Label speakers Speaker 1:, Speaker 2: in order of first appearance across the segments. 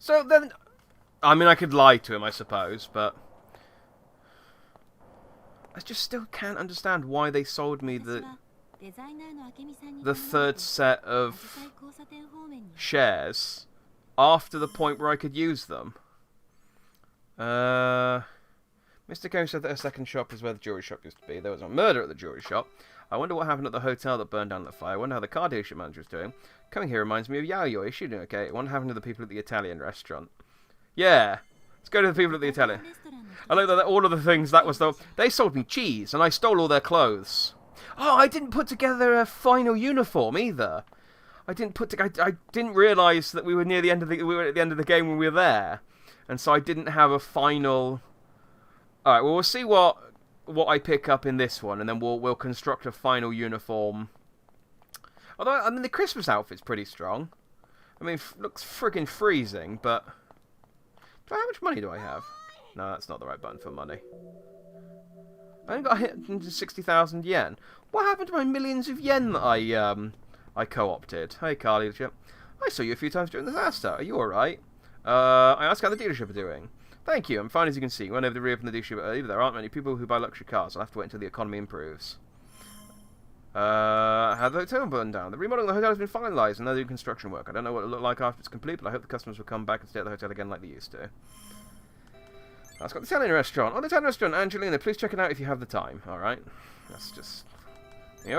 Speaker 1: So then, I mean, I could lie to him, I suppose, but I just still can't understand why they sold me the third set of shares after the point where I could use them. Mr. Combs said that her second shop is where the jewelry shop used to be. There was a murder at the jewelry shop. I wonder what happened at the hotel that burned down in the fire. I wonder how the car dealership manager is doing. Coming here reminds me of Yayoi. Is she doing okay? I wonder what happened to the people at the Italian restaurant. Yeah. Let's go to the people at the Italian. I like that all of the things that was though. They sold me cheese and I stole all their clothes. Oh, I didn't put together a final uniform either. I didn't realise that we were near the end of the at the end of the game when we were there, and so I didn't have a final. All right, well we'll see what I pick up in this one, and then we'll construct a final uniform. Although I mean the Christmas outfit's pretty strong. I mean looks friggin' freezing, but how much money do I have? No, that's not the right button for money. I only got hit 60,000 yen. What happened to my millions of yen that I co-opted? Hey, car dealership. I saw you a few times during the disaster. Are you alright? I asked how the dealership are doing. Thank you, I'm fine as you can see. Went over to reopen the dealership early, but there aren't many people who buy luxury cars. I'll have to wait until the economy improves. How the hotel burned down? The remodeling of the hotel has been finalised and they're doing construction work. I don't know what it'll look like after it's complete, but I hope the customers will come back and stay at the hotel again like they used to. That's got the Italian restaurant. Oh, the Italian restaurant, Angelina. Please check it out if you have the time. Alright. That's just...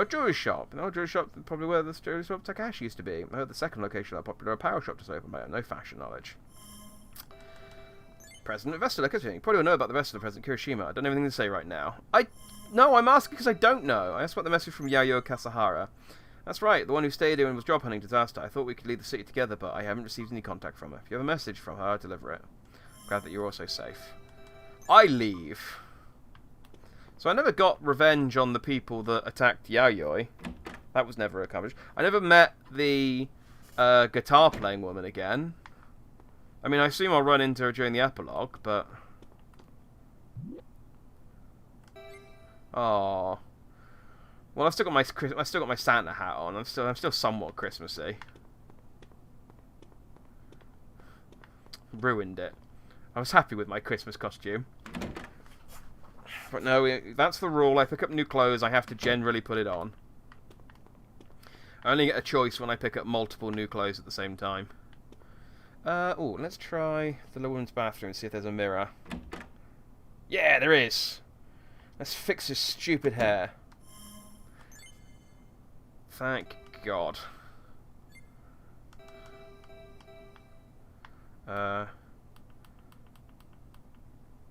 Speaker 1: jewelry shop. Jewelry shop, probably where the jewelry shop Takashi used to be. I heard the second location of that popular apparel shop just opened, but I have no fashion knowledge. President Investor, look at me. You probably will know about the rest of the President Kirishima. I don't have anything to say right now. No, I'm asking because I don't know. I asked about the message from Yayoi Kasahara. That's right, the one who stayed here and was job hunting disaster. I thought we could lead the city together, but I haven't received any contact from her. If you have a message from her, I'll deliver it. Glad that you're also safe. I leave. So I never got revenge on the people that attacked Yayoi. That was never accomplished. I never met the guitar-playing woman again. I mean, I assume I'll run into her during the epilogue, but... Oh. Well, I've still got my Santa hat on. I'm still somewhat Christmassy. Ruined it. I was happy with my Christmas costume. But no, that's the rule. I pick up new clothes, I have to generally put it on. I only get a choice when I pick up multiple new clothes at the same time. Oh, let's try the women's bathroom and see if there's a mirror. Yeah, there is! Let's fix his stupid hair. Thank God.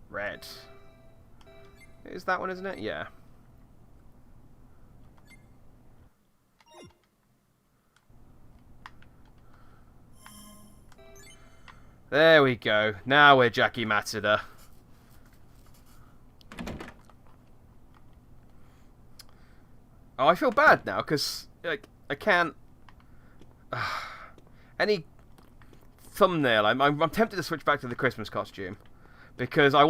Speaker 1: Red. Is that one, isn't it? Yeah. There we go. Now we're Jackie Matsuda. Oh, I feel bad now, because I can't... any thumbnail. I'm tempted to switch back to the Christmas costume. Because I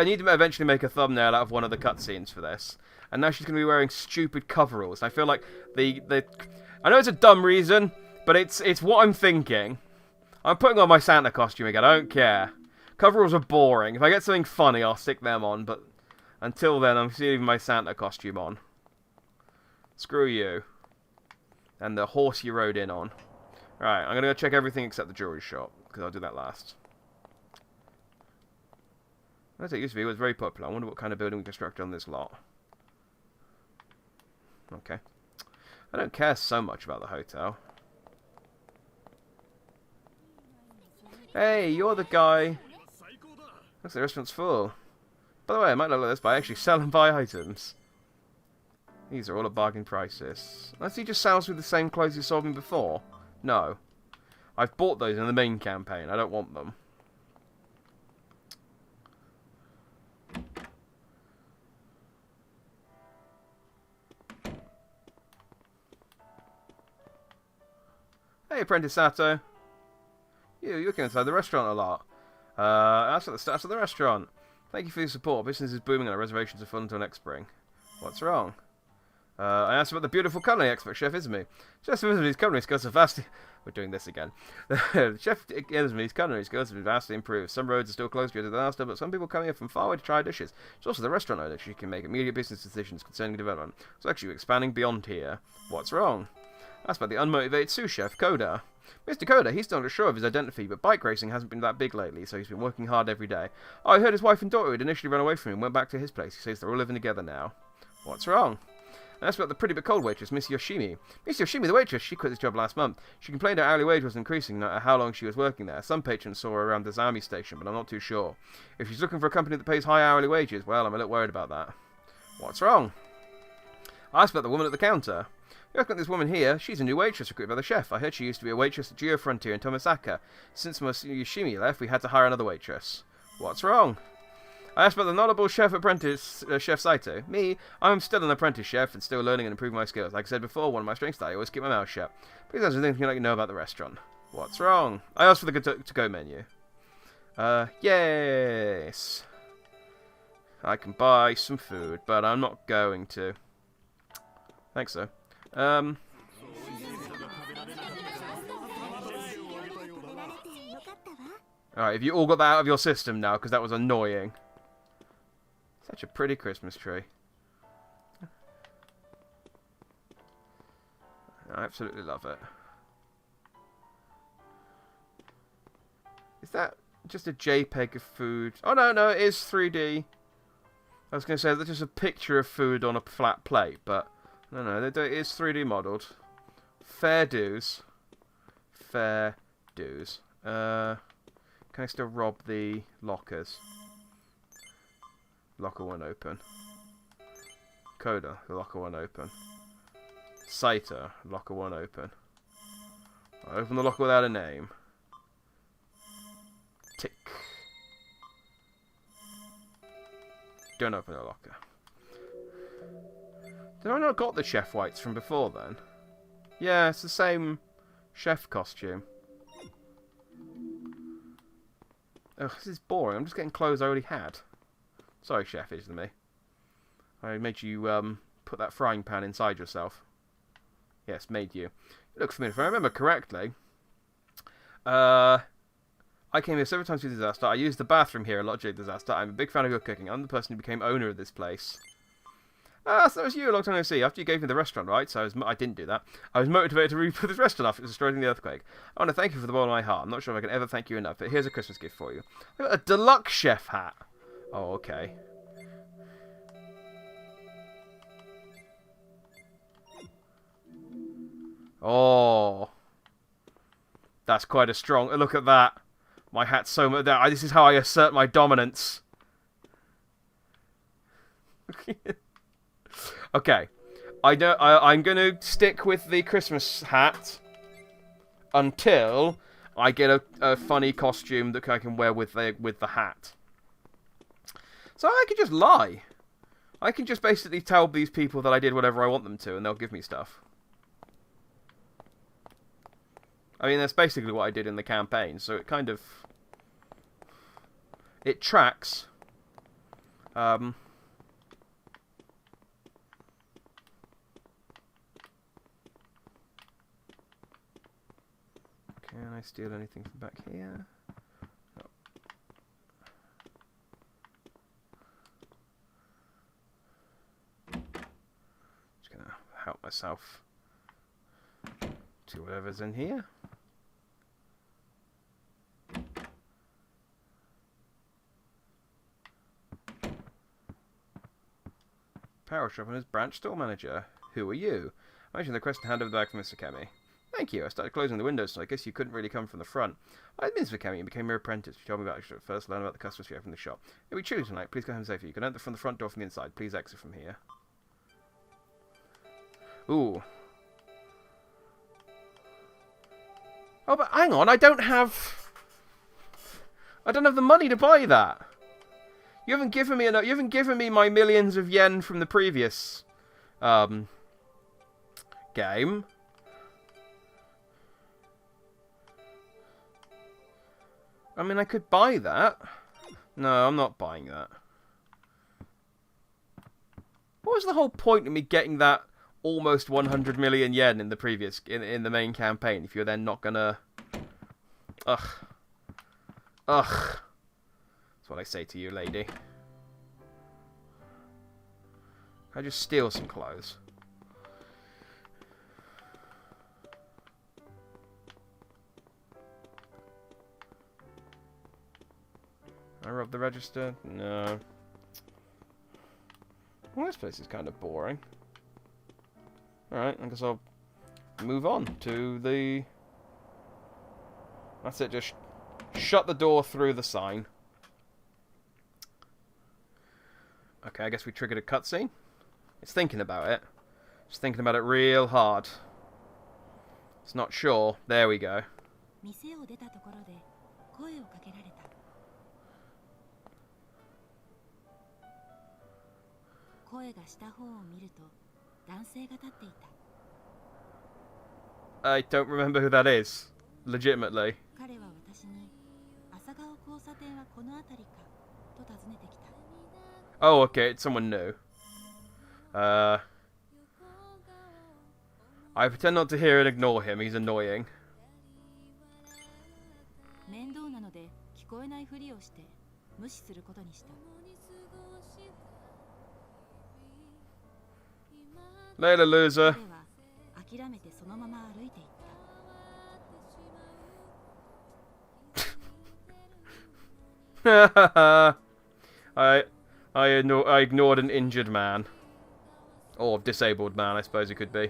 Speaker 1: need to eventually make a thumbnail out of one of the cutscenes for this. And now she's going to be wearing stupid coveralls. I feel like I know it's a dumb reason, but it's what I'm thinking. I'm putting on my Santa costume again, I don't care. Coveralls are boring. If I get something funny, I'll stick them on, but until then, I'm leaving my Santa costume on. Screw you. And the horse you rode in on. Right, I'm going to go check everything except the jewelry shop, because I'll do that last. As it used to be, it was very popular. I wonder what kind of building we constructed on this lot. Okay. I don't care so much about the hotel. Hey, you're the guy. Looks like the restaurant's full. By the way, I might not like this, but I actually sell and buy items. These are all at bargain prices. Unless he just sells me the same clothes he sold me before. No. I've bought those in the main campaign. I don't want them. Hey, Apprentice Sato. You look inside the restaurant a lot. That's at the stats of the restaurant. Thank you for your support. Business is booming and our reservations are full until next spring. What's wrong? I asked about the beautiful culinary expert, Chef Izumi. Chef Izumi's culinary skills are vastly... We're doing this again. Chef Izumi's culinary skills have been vastly improved. Some roads are still closed due to disaster, but some people coming here from far away to try dishes. She's also the restaurant owner. She can make immediate business decisions concerning development. So actually expanding beyond here. What's wrong? That's about the unmotivated sous chef, Koda. Mr. Koda, he's still not sure of his identity, but bike racing hasn't been that big lately, so he's been working hard every day. Oh, I heard his wife and daughter had initially run away from him and went back to his place. He says they're all living together now. What's wrong? And that's about the pretty but cold waitress, Miss Yoshimi. Miss Yoshimi, the waitress, she quit this job last month. She complained her hourly wage was increasing no matter how long she was working there. Some patrons saw her around the Zami station, but I'm not too sure. If she's looking for a company that pays high hourly wages, well, I'm a little worried about that. What's wrong? I asked about the woman at the counter. You asked about this woman here. She's a new waitress recruited by the chef. I heard she used to be a waitress at Geo Frontier in Tomisaka. Since Miss Yoshimi left, we had to hire another waitress. What's wrong? I asked about the knowledgeable chef apprentice, Chef Saito. Me, I'm still an apprentice chef and still learning and improving my skills. Like I said before, one of my strengths is that I always keep my mouth shut. Please answer anything you'd like to know about the restaurant. What's wrong? I asked for the to-go menu. Yes. I can buy some food, but I'm not going to. Thanks, though. Alright, have you all got that out of your system now? Because that was annoying. Such a pretty Christmas tree. I absolutely love it. Is that just a JPEG of food? Oh, no, it is 3D. I was going to say that's just a picture of food on a flat plate, but no, it is 3D modelled. Fair dues. Fair dues. Can I still rob the lockers? Locker 1 open. Koda, the locker 1 open. Saito, locker 1 open. I open the locker without a name. Tick. Don't open the locker. Did I not got the chef whites from before then? Yeah, it's the same chef costume. Ugh, this is boring. I'm just getting clothes I already had. Sorry, Chef Izumi. I made you put that frying pan inside yourself. Yes, made you. It looks familiar. If I remember correctly, I came here several times through disaster. I used the bathroom here a lot during disaster. I'm a big fan of your cooking. I'm the person who became owner of this place. Ah, so that was you a long time no see. After you gave me the restaurant, right? So I didn't do that. I was motivated to re-put this restaurant after destroying the earthquake. I want to thank you for the bottom of my heart. I'm not sure if I can ever thank you enough, but here's a Christmas gift for you. I got a deluxe chef hat. Oh, okay. Oh. That's quite a strong... Look at that. My hat's so much... This is how I assert my dominance. Okay. I'm going to stick with the Christmas hat until I get a funny costume that I can wear with the hat. So I can just lie. I can just basically tell these people that I did whatever I want them to, and they'll give me stuff. I mean, that's basically what I did in the campaign, so it kind of... It tracks. Can I steal anything from back here? No. Just gonna help myself to whatever's in here. Power Shop and his branch store manager. Who are you? I mentioned the request to hand over the bag for Mr. Kemi. Thank you. I started closing the windows, so I guess you couldn't really come from the front. I met Mr. Kemi and became your apprentice. You told me about it. First learn about the customers you have from the shop. If we choose tonight, please go home safely. You can enter from the front door from the inside. Please exit from here. Ooh. Oh, but hang on. I don't have the money to buy that. You haven't given me enough. You haven't given me my millions of yen from the previous game. I mean, I could buy that. No, I'm not buying that. What was the whole point of me getting that almost 100 million yen in the previous in the main campaign. If you're then not gonna, ugh. That's what I say to you, lady. I just steal some clothes. I rob the register? No. Well, this place is kind of boring. Alright, I guess I'll move on to the... That's it, just shut the door through the sign. Okay, I guess we triggered a cutscene. It's thinking about it. It's thinking about it real hard. It's not sure. There we go. I don't remember who that is. Legitimately. Oh, okay, it's someone new. I pretend not to hear and ignore him. He's annoying. Later, loser. I ignored an injured man. Or disabled man, I suppose it could be.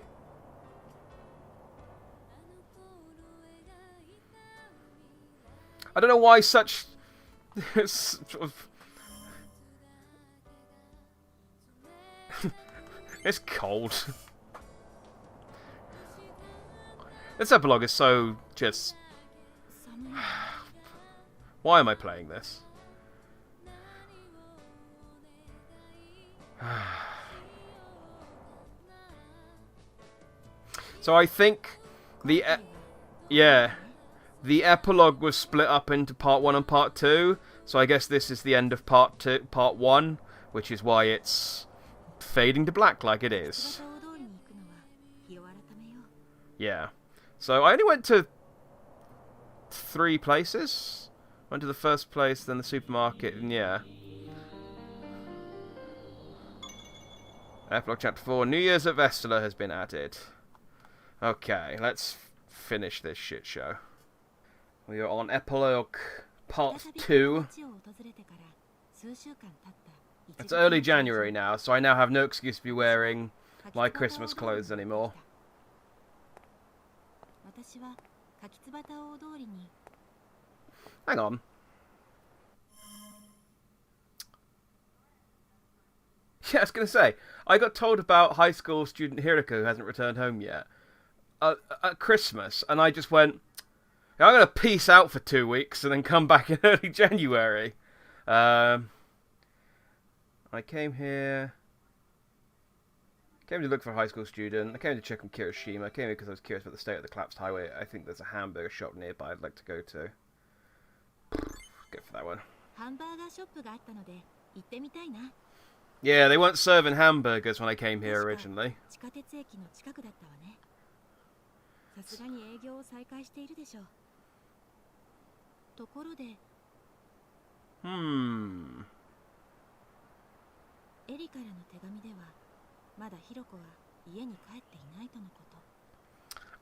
Speaker 1: I don't know why such... sort of... It's cold. This epilogue is so just... Why am I playing this? So I think the epilogue was split up into part 1 and part 2. So I guess this is the end of part 1, which is why it's fading to black like it is. Yeah. So I only went to 3 places. Went to the first place, then the supermarket, and yeah. Epilogue Chapter 4, New Year's at Vestala has been added. Okay, let's finish this shit show. We are on Epilogue Part 2. It's early January now, so I now have no excuse to be wearing my Christmas clothes anymore. Hang on. Yeah, I was going to say, I got told about high school student Hiroko who hasn't returned home yet at Christmas, and I just went, I'm going to peace out for 2 weeks and then come back in early January. I came here... Came to look for a high school student. I came to check on Kirishima. I came here because I was curious about the state of the collapsed highway. I think there's a hamburger shop nearby I'd like to go to. Go for that one. Yeah, they weren't serving hamburgers when I came here originally.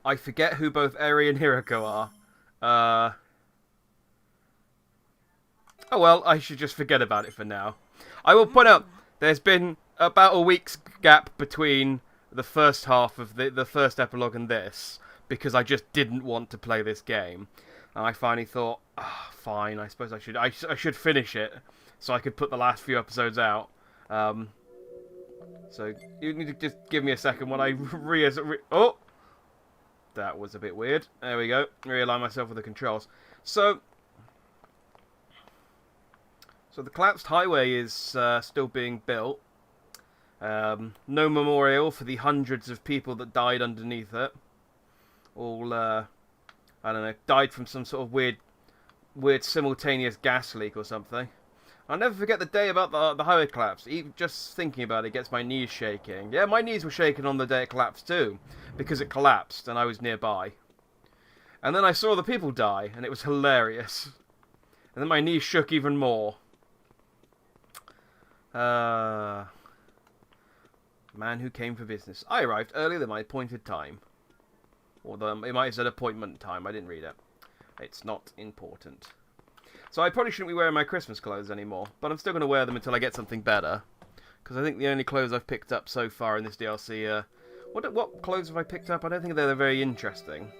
Speaker 1: I forget who both Eri and Hiroko are. Oh well, I should just forget about it for now. I will point out, there's been about a week's gap between the first half of the first epilogue and this, because I just didn't want to play this game. And I finally thought, fine, I suppose I should finish it, so I could put the last few episodes out. So, you need to just give me a second when I oh! That was a bit weird. There we go. Realign myself with the controls. So the collapsed highway is still being built. No memorial for the hundreds of people that died underneath it. All, I don't know, died from some sort of weird simultaneous gas leak or something. I'll never forget the day about the highway collapse. Even just thinking about it gets my knees shaking. Yeah, my knees were shaking on the day it collapsed too, because it collapsed and I was nearby. And then I saw the people die, and it was hilarious. And then my knees shook even more. Man who came for business. I arrived earlier than my appointed time. Or it might have said appointment time. I didn't read it. It's not important. So I probably shouldn't be wearing my Christmas clothes anymore. But I'm still going to wear them until I get something better. Because I think the only clothes I've picked up so far in this DLC are... What clothes have I picked up? I don't think they're very interesting.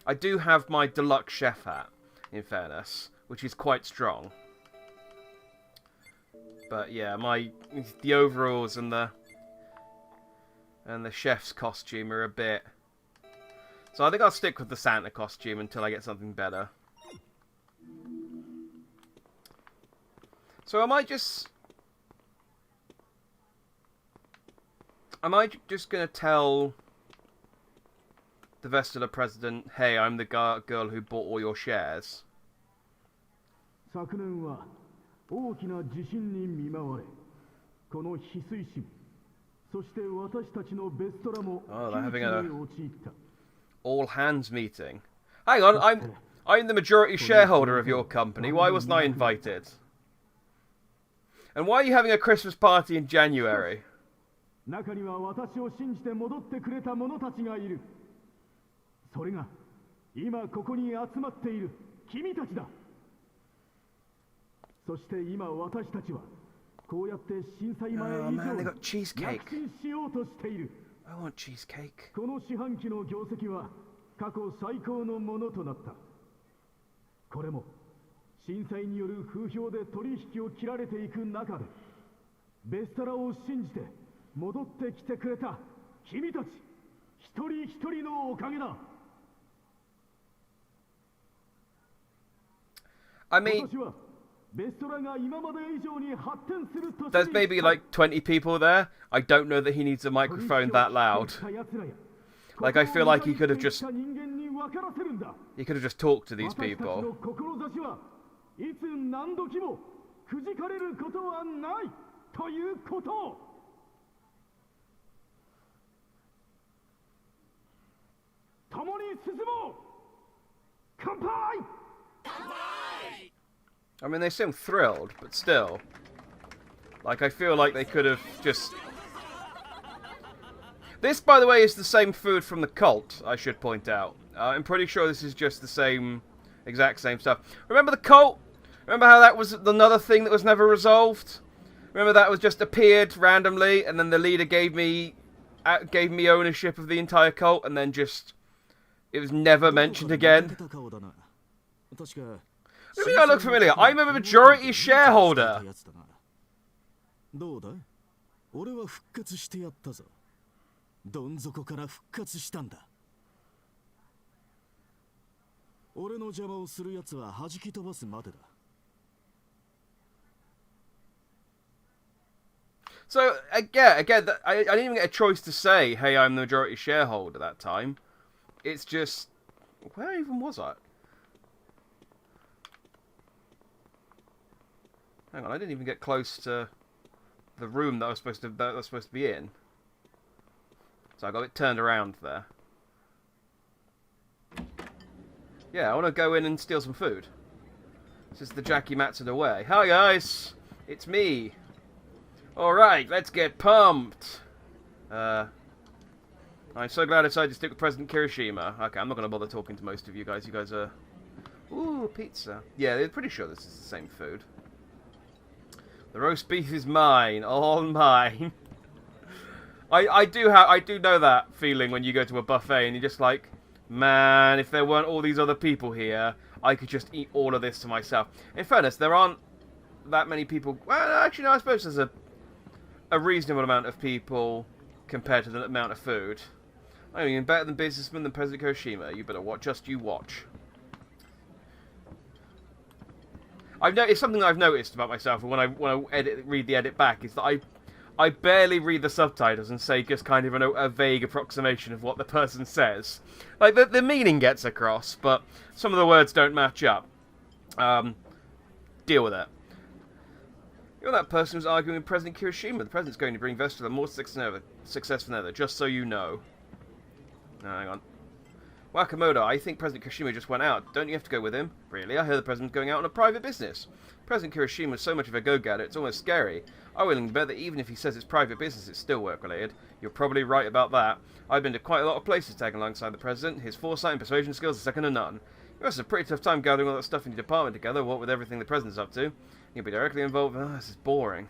Speaker 1: I do have my deluxe chef hat, in fairness. Which is quite strong. But yeah, the overalls and the chef's costume are a bit... So I think I'll stick with the Santa costume until I get something better. So am I just going to tell the Vestala president, hey, I'm the girl who bought all your shares?
Speaker 2: Oh,
Speaker 1: they're having a all-hands meeting. Hang on, I'm the majority shareholder of your company. Why wasn't I invited? And why are you having a Christmas party in January? So oh man, they got cheesecake. I want cheesecake. I mean, there's maybe like 20 people there. I don't know that he needs a microphone that loud. Like, I feel like he could have just talked to these people. I mean, they seem thrilled, but still. Like, I feel like they could have just... This, by the way, is the same food from the cult, I should point out. I'm pretty sure this is just the exact same stuff. Remember the cult? Remember how that was another thing that was never resolved? Remember that was just appeared randomly, and then the leader gave me ownership of the entire cult, and then just... It was never mentioned again. Maybe I look familiar. I'm a majority shareholder. So, again, I didn't even get a choice to say, hey, I'm the majority shareholder that time. It's just... Where even was I? Hang on, I didn't even get close to the room that I was supposed to be in. So I got it turned around there. Yeah, I want to go in and steal some food. This is the Jackie Matsuda way. Hi guys, it's me. Alright, let's get pumped. I'm so glad I decided to stick with President Kirishima. Okay, I'm not going to bother talking to most of you guys. You guys are... Ooh, pizza. Yeah, they're pretty sure this is the same food. The roast beef is mine, all mine. I do know that feeling when you go to a buffet and you're just like, man, if there weren't all these other people here, I could just eat all of this to myself. In fairness, there aren't that many people. Well, actually, no, I suppose there's a reasonable amount of people compared to the amount of food. I mean, better than businessman than President Hiroshima. You better watch. Just you watch. It's something I've noticed about myself when I read the edit back is that I barely read the subtitles and say just kind of a vague approximation of what the person says. Like the meaning gets across, but some of the words don't match up. Deal with it. You're that person who's arguing with President Kirishima. The president's going to bring Vestula more success than ever, just so you know. No, hang on. Wakamoto, I think President Kirishima just went out. Don't you have to go with him? Really? I heard the president's going out on a private business. President Kirishima is so much of a go-getter, it's almost scary. I will bet that even if he says it's private business, it's still work-related. You're probably right about that. I've been to quite a lot of places tagging alongside the president. His foresight and persuasion skills are second to none. You must have a pretty tough time gathering all that stuff in your department together, what with everything the president's up to. You'll be directly involved. Oh, this is boring.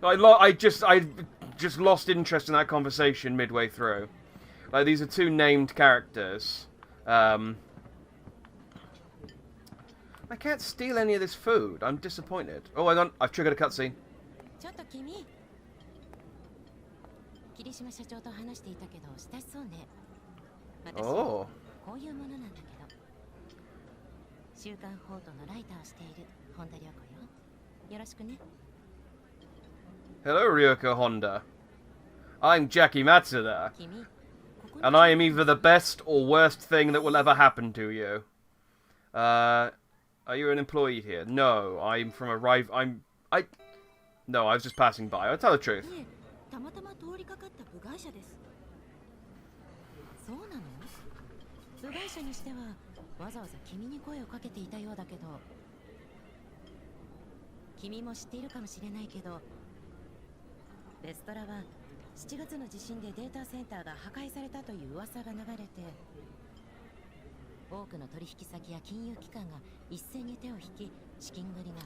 Speaker 1: I just lost interest in that conversation midway through. Like, these are two named characters. I can't steal any of this food. I'm disappointed. Oh, hang on. I've triggered a cutscene. Oh. Hello, Ryoko Honda. I'm Jackie Matsuda. And I am either the best or worst thing that will ever happen to you. Are you an employee here? No, I'm from a No, I was just passing by. I'll tell the truth.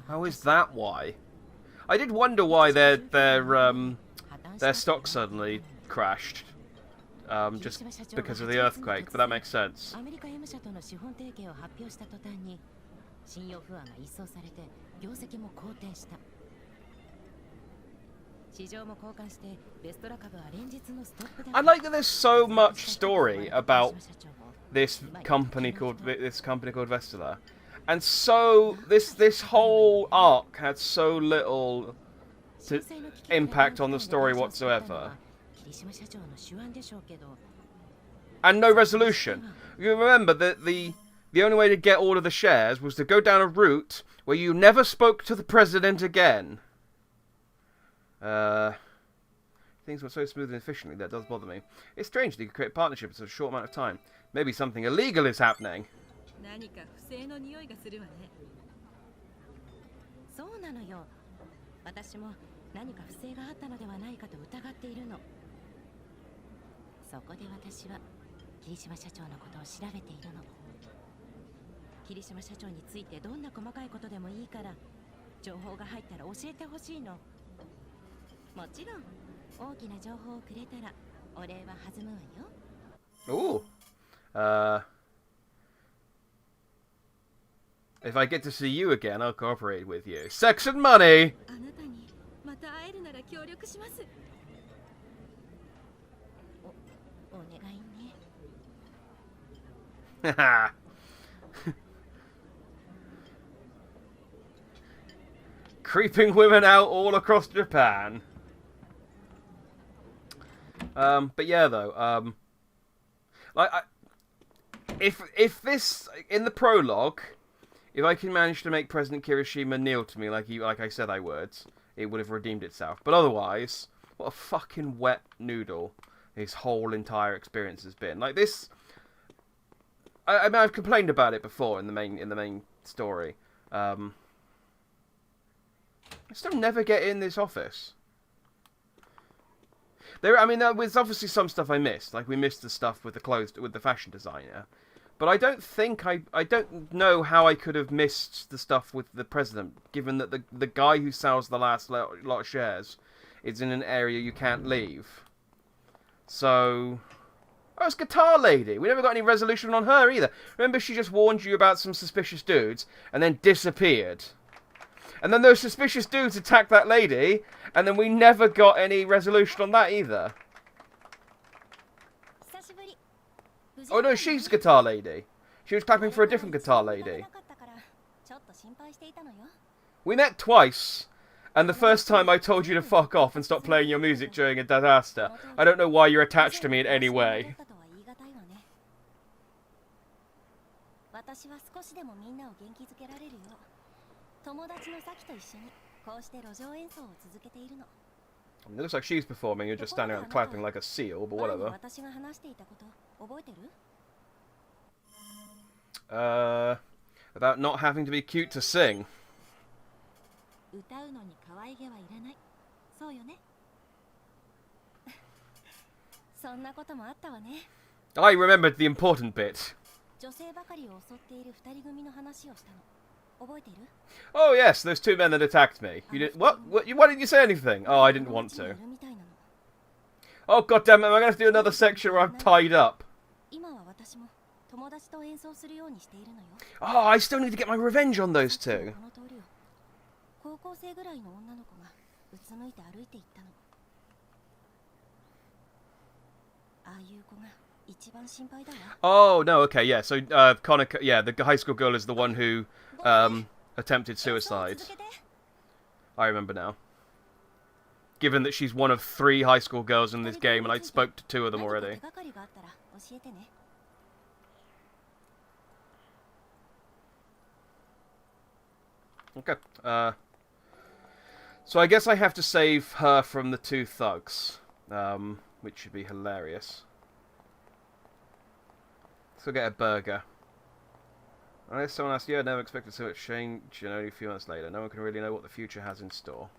Speaker 1: How is that why? I did wonder why their stock suddenly crashed. Just because of the earthquake, but that makes sense. I like that there's so much story about this company called Vestula, and so this whole arc had so little impact on the story whatsoever, and no resolution. You remember that the only way to get all of the shares was to go down a route where you never spoke to the president again. Things were so smooth and efficiently that does bother me. It's strange that you could create a partnership in such a short amount of time. Maybe something illegal is happening. Ooh. If I get to see you again, I'll cooperate with you. Sex and money! Haha. Creeping women out all across Japan. But yeah, though, if this in the prologue, if I can manage to make President Kirishima kneel to me like I said I would, it would have redeemed itself. But otherwise, what a fucking wet noodle his whole entire experience has been. Like this, I mean, I've complained about it before in the main story. I still never get in this office. There was obviously some stuff I missed. Like, we missed the stuff with the fashion designer. But I don't think I don't know how I could have missed the stuff with the president, given that the guy who sells the last lot of shares is in an area you can't leave. So, oh, it's Guitar Lady. We never got any resolution on her either. Remember, she just warned you about some suspicious dudes and then disappeared. And then those suspicious dudes attacked that lady, and then we never got any resolution on that either. Oh no, she's Guitar Lady. She was clapping for a different Guitar Lady. We met twice, and the first time I told you to fuck off and stop playing your music during a disaster. I don't know why you're attached to me in any way.
Speaker 3: 私は少しでもみんなを元気づけられるよう友達のサキと一緒にこうして路上演奏を続けているの。
Speaker 1: I mean, it looks like she's performing. You're just standing around clapping like a seal, but
Speaker 3: 前に
Speaker 1: whatever.
Speaker 3: 私が話していたこと覚えてる？
Speaker 1: About not having to be cute to sing.
Speaker 3: 歌うのに可愛げはいらない。そうよね。そんなこともあったわね。
Speaker 1: I remembered the important bit.
Speaker 3: 女性ばかりを襲っている二人組の話をしたの。覚えている？
Speaker 1: Oh yes, those two men that attacked me. You did what? Why didn't you say anything? Oh, I didn't want to. Oh god damn it! Am I gonna have to do another section where I'm tied up?
Speaker 3: 今は私も友達と演奏するようにしているのよ。
Speaker 1: Oh, I still need to get my revenge on those two.
Speaker 3: この通りを高校生ぐらいの女の子がうつむいて歩いていったの。ああいう子が一番心配だわ。
Speaker 1: Oh no, okay, yeah. So Connor, yeah, the high school girl is the one who attempted suicide. I remember now. Given that she's one of 3 high school girls in this game, and I spoke to 2 of them already. Okay. So I guess I have to save her from the 2 thugs, which should be hilarious. Let's go get a burger. Unless someone asked you, I never expected so much change, and only a few months later. No one can really know what the future has in store.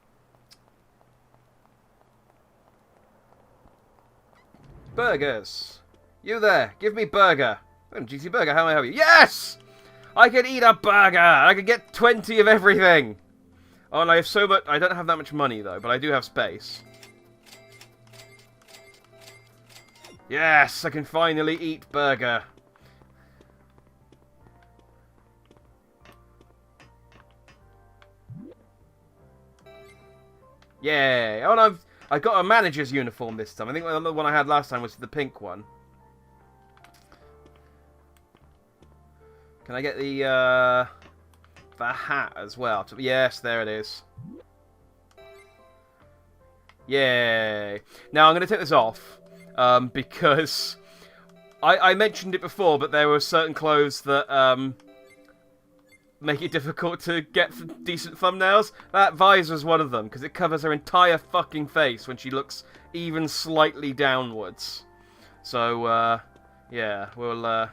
Speaker 1: Burgers! You there! Give me burger! Oh, GC burger, how may I help you? Yes! I can eat a burger! I can get 20 of everything! Oh, and I have so much... I don't have that much money, though, but I do have space. Yes! I can finally eat burger. Yay! Oh, and I got a manager's uniform this time. I think the one I had last time was the pink one. Can I get the hat as well? Yes, there it is. Yay! Now I'm going to take this off because I mentioned it before, but there were certain clothes that make it difficult to get decent thumbnails. That visor's one of them, because it covers her entire fucking face when she looks even slightly downwards. So, yeah, we'll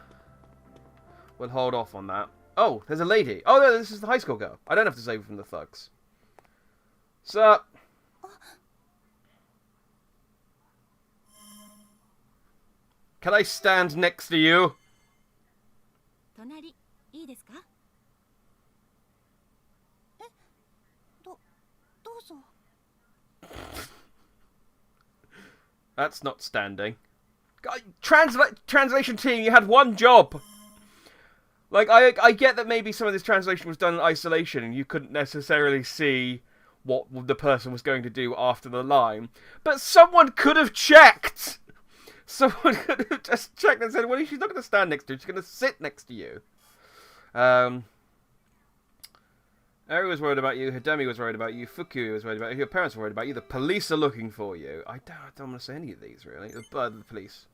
Speaker 1: hold off on that. Oh, there's a lady. Oh, no, this is the high school girl. I don't have to save from the thugs. Sup? Can I stand next to you? That's not standing. Translation team, you had one job! Like, I get that maybe some of this translation was done in isolation and you couldn't necessarily see what the person was going to do after the line. But someone could have checked! Someone could have just checked and said, well, she's not going to stand next to you, she's going to sit next to you. Eri was worried about you, Hidemi was worried about you, Fuku was worried about you, your parents were worried about you, the police are looking for you. I don't want to say any of these, really. The police.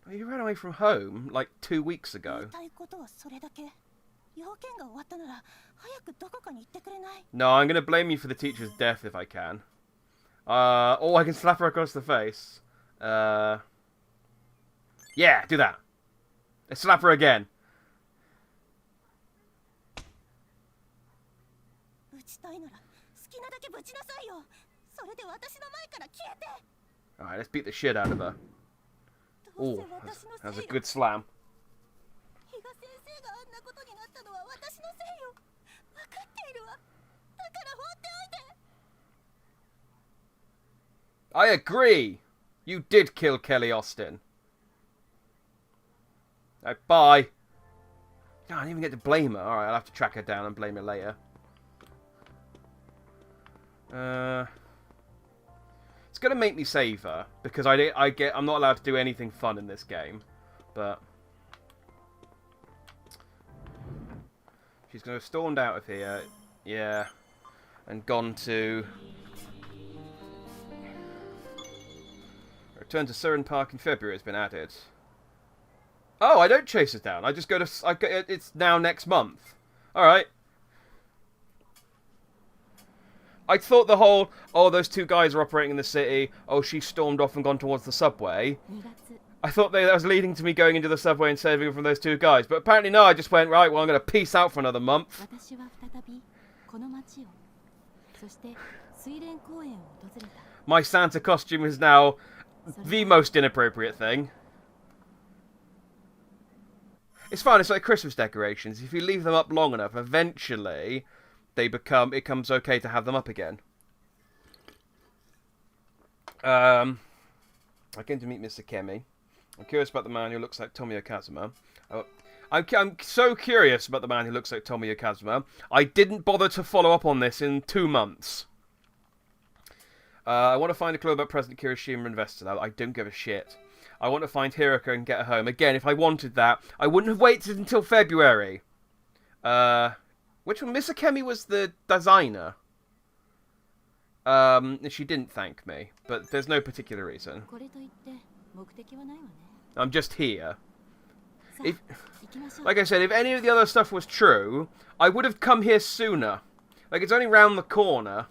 Speaker 1: Oh, you ran away from home, like 2 weeks ago. No, I'm going to blame you for the teacher's death if I can. Oh, I can slap her across the face. Yeah, do that. Let's slap her again. Alright, let's beat the shit out of her. Oh, that's a good slam. I agree! You did kill Kelly Austin. Right, bye. No, I didn't even get to blame her. Alright, I'll have to track her down and blame her later. It's gonna make me save her because I'm not allowed to do anything fun in this game, but she's gonna have stormed out of here, yeah, and gone to Return to Surin Park in February has been added. Oh, I don't chase it down. I just go to... it's now next month. Alright. I thought the whole, oh, those two guys are operating in the city. Oh, she stormed off and gone towards the subway. I thought that was leading to me going into the subway and saving from those two guys. But apparently no, I just went, right, well, I'm going to peace out for another month. My Santa costume is now the most inappropriate thing. It's fine, it's like Christmas decorations. If you leave them up long enough, eventually it becomes okay to have them up again. I came to meet Mr. Kemi. I'm curious about the man who looks like Tomio Kazuma. I'm so curious about the man who looks like Tomio Kazuma. I didn't bother to follow up on this in 2 months. I want to find a clue about President Kirishima and Vestal. I don't give a shit. I want to find Hiroko and get her home. Again, if I wanted that, I wouldn't have waited until February. Which one? Mr. Kemi was the designer. She didn't thank me, but there's no particular reason. I'm just here. Like I said, if any of the other stuff was true, I would have come here sooner. Like, it's only round the corner.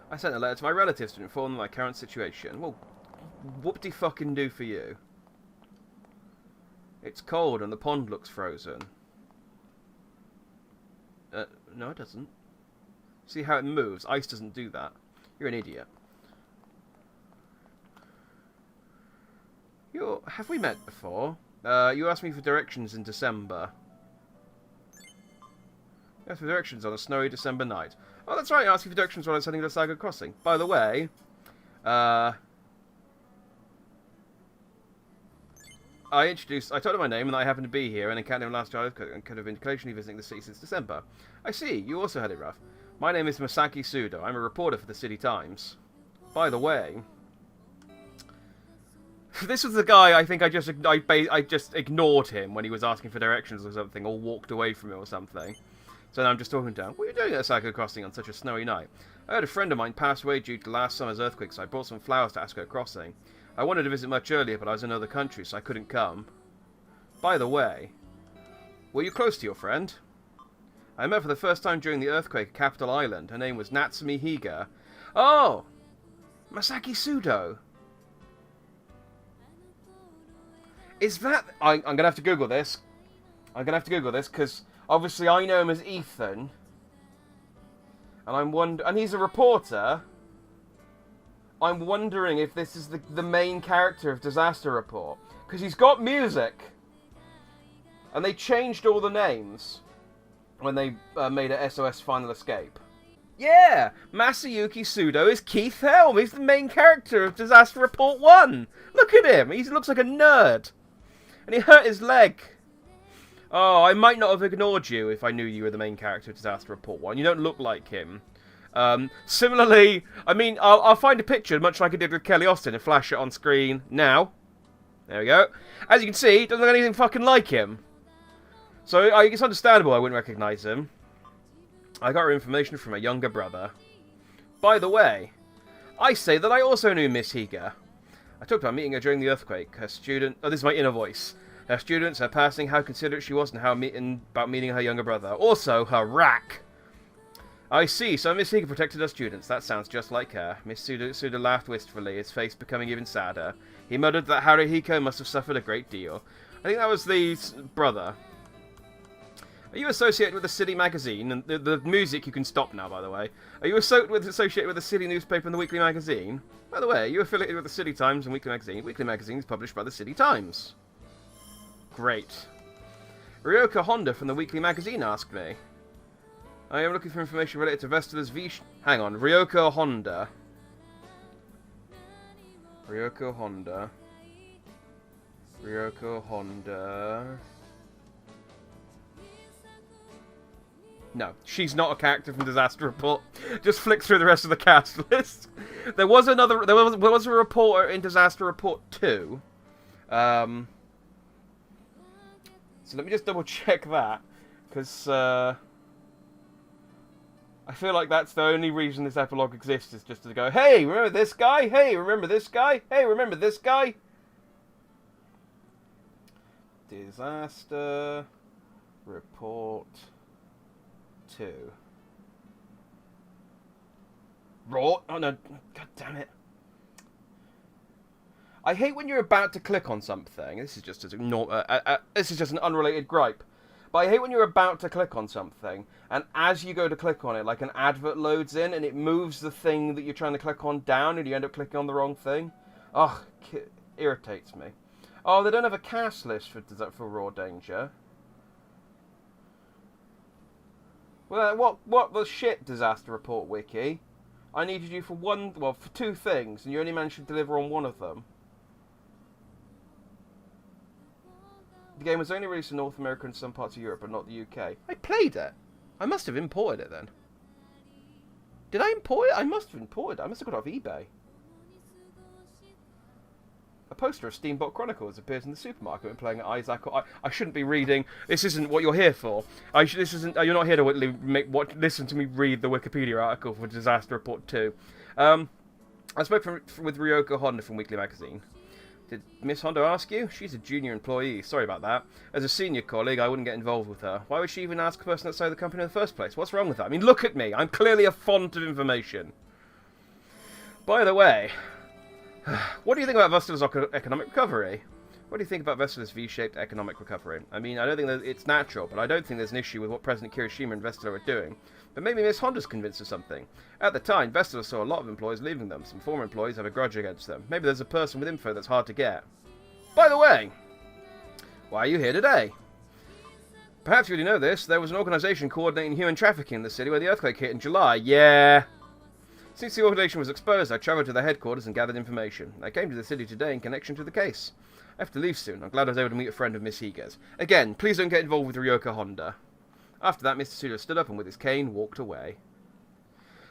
Speaker 1: I sent a letter to my relatives to inform them of my current situation. Well, whoop-de-fucking-do for you. It's cold and the pond looks frozen. No it doesn't. See how it moves? Ice doesn't do that. You're an idiot. Have we met before? You asked me for directions in December. You asked for directions on a snowy December night. Oh, that's right, I asked you for directions while I was heading to Saga Crossing. By the way, I told him my name and that I happened to be here and encountered him last year and could have been occasionally visiting the city since December. I see, you also had it rough. My name is Masaki Sudo. I'm a reporter for the City Times. By the way, this was the guy I think I just ignored him when he was asking for directions or something, or walked away from it or something. So now I'm just talking to him. What are you doing at Saga Crossing on such a snowy night? I heard a friend of mine passed away due to last summer's earthquake, so I brought some flowers to Asuka Crossing. I wanted to visit much earlier, but I was in another country, so I couldn't come. By the way, were you close to your friend? I met for the first time during the earthquake at Capital Island. Her name was Natsumi Higa. Oh! Masaki Sudo. Is that... I'm going to have to Google this. Because obviously I know him as Ethan. And he's a reporter. I'm wondering if this is the main character of Disaster Report. Because he's got music. And they changed all the names when they made a SOS Final Escape. Yeah! Masayuki Sudo is Keith Helm. He's the main character of Disaster Report 1. Look at him. He looks like a nerd. And he hurt his leg. Oh, I might not have ignored you if I knew you were the main character of Disaster Report 1. You don't look like him. Similarly, I mean, I'll find a picture, much like I did with Kelly Austin, and flash it on screen now. There we go. As you can see, he doesn't look anything fucking like him. So, it's understandable I wouldn't recognise him. I got her information from her younger brother. By the way, I say that I also knew Miss Higa. I talked about meeting her during the earthquake. Her student... Oh, this is my inner voice. Her students, her passing, how considerate she was, and about meeting her younger brother. Also, her rack. I see, so Miss Higa protected her students. That sounds just like her. Miss Suda laughed wistfully, his face becoming even sadder. He muttered that Haruhiko must have suffered a great deal. I think that was the brother. Are you associated with the City magazine? And the music you can stop now, by the way. Are you associated with the City newspaper and the Weekly magazine? By the way, are you affiliated with the City Times and Weekly magazine? Weekly magazine is published by the City Times. Great. Ryoka Honda from the Weekly magazine asked me. I am looking for information related to Vestala's Hang on, Ryoka Honda. Ryoko Honda. No, she's not a character from Disaster Report. Just flick through the rest of the cast list. There was a reporter in Disaster Report 2. So let me just double check that, because I I feel like that's the only reason this epilogue exists, is just to go, hey, remember this guy? Hey, remember this guy? Hey, remember this guy? Disaster Report 2. Raw? Oh no, god damn it. I hate when you're about to click on something. This is just this is just an unrelated gripe. But I hate when you're about to click on something, and as you go to click on it, like an advert loads in, and it moves the thing that you're trying to click on down, and you end up clicking on the wrong thing. Ugh, irritates me. Oh, they don't have a cast list for Raw Danger. Well, what the shit, Disaster Report Wiki? I needed you for for 2 things, and you only managed to deliver on 1 of them. The game was only released in North America and some parts of Europe, but not the UK. I played it. I must have imported it then. Did I import it? I must have imported it. I must have got it off eBay. A poster of Steamboat Chronicles appears in the supermarket when playing at Isaac. I shouldn't be reading. This isn't what you're here for. This isn't. You're not here to listen to me read the Wikipedia article for Disaster Report 2. I spoke with Ryoko Honda from Weekly Magazine. Did Miss Honda ask you? She's a junior employee. Sorry about that. As a senior colleague, I wouldn't get involved with her. Why would she even ask a person outside the company in the first place? What's wrong with that? I mean, look at me. I'm clearly a font of information. By the way, what do you think about Vestala's economic recovery? What do you think about Vestala's V-shaped economic recovery? I mean, I don't think that it's natural, but I don't think there's an issue with what President Kirishima and Vestala are doing. But maybe Miss Honda's convinced of something. At the time, Vestala saw a lot of employees leaving them. Some former employees have a grudge against them. Maybe there's a person with info that's hard to get. By the way, why are you here today? Perhaps you already know this. There was an organisation coordinating human trafficking in the city where the earthquake hit in July. Yeah. Since the organisation was exposed, I travelled to their headquarters and gathered information. I came to the city today in connection to the case. I have to leave soon. I'm glad I was able to meet a friend of Miss Higa's. Again, please don't get involved with Ryoko Honda. After that, Mr. Suda stood up and with his cane walked away.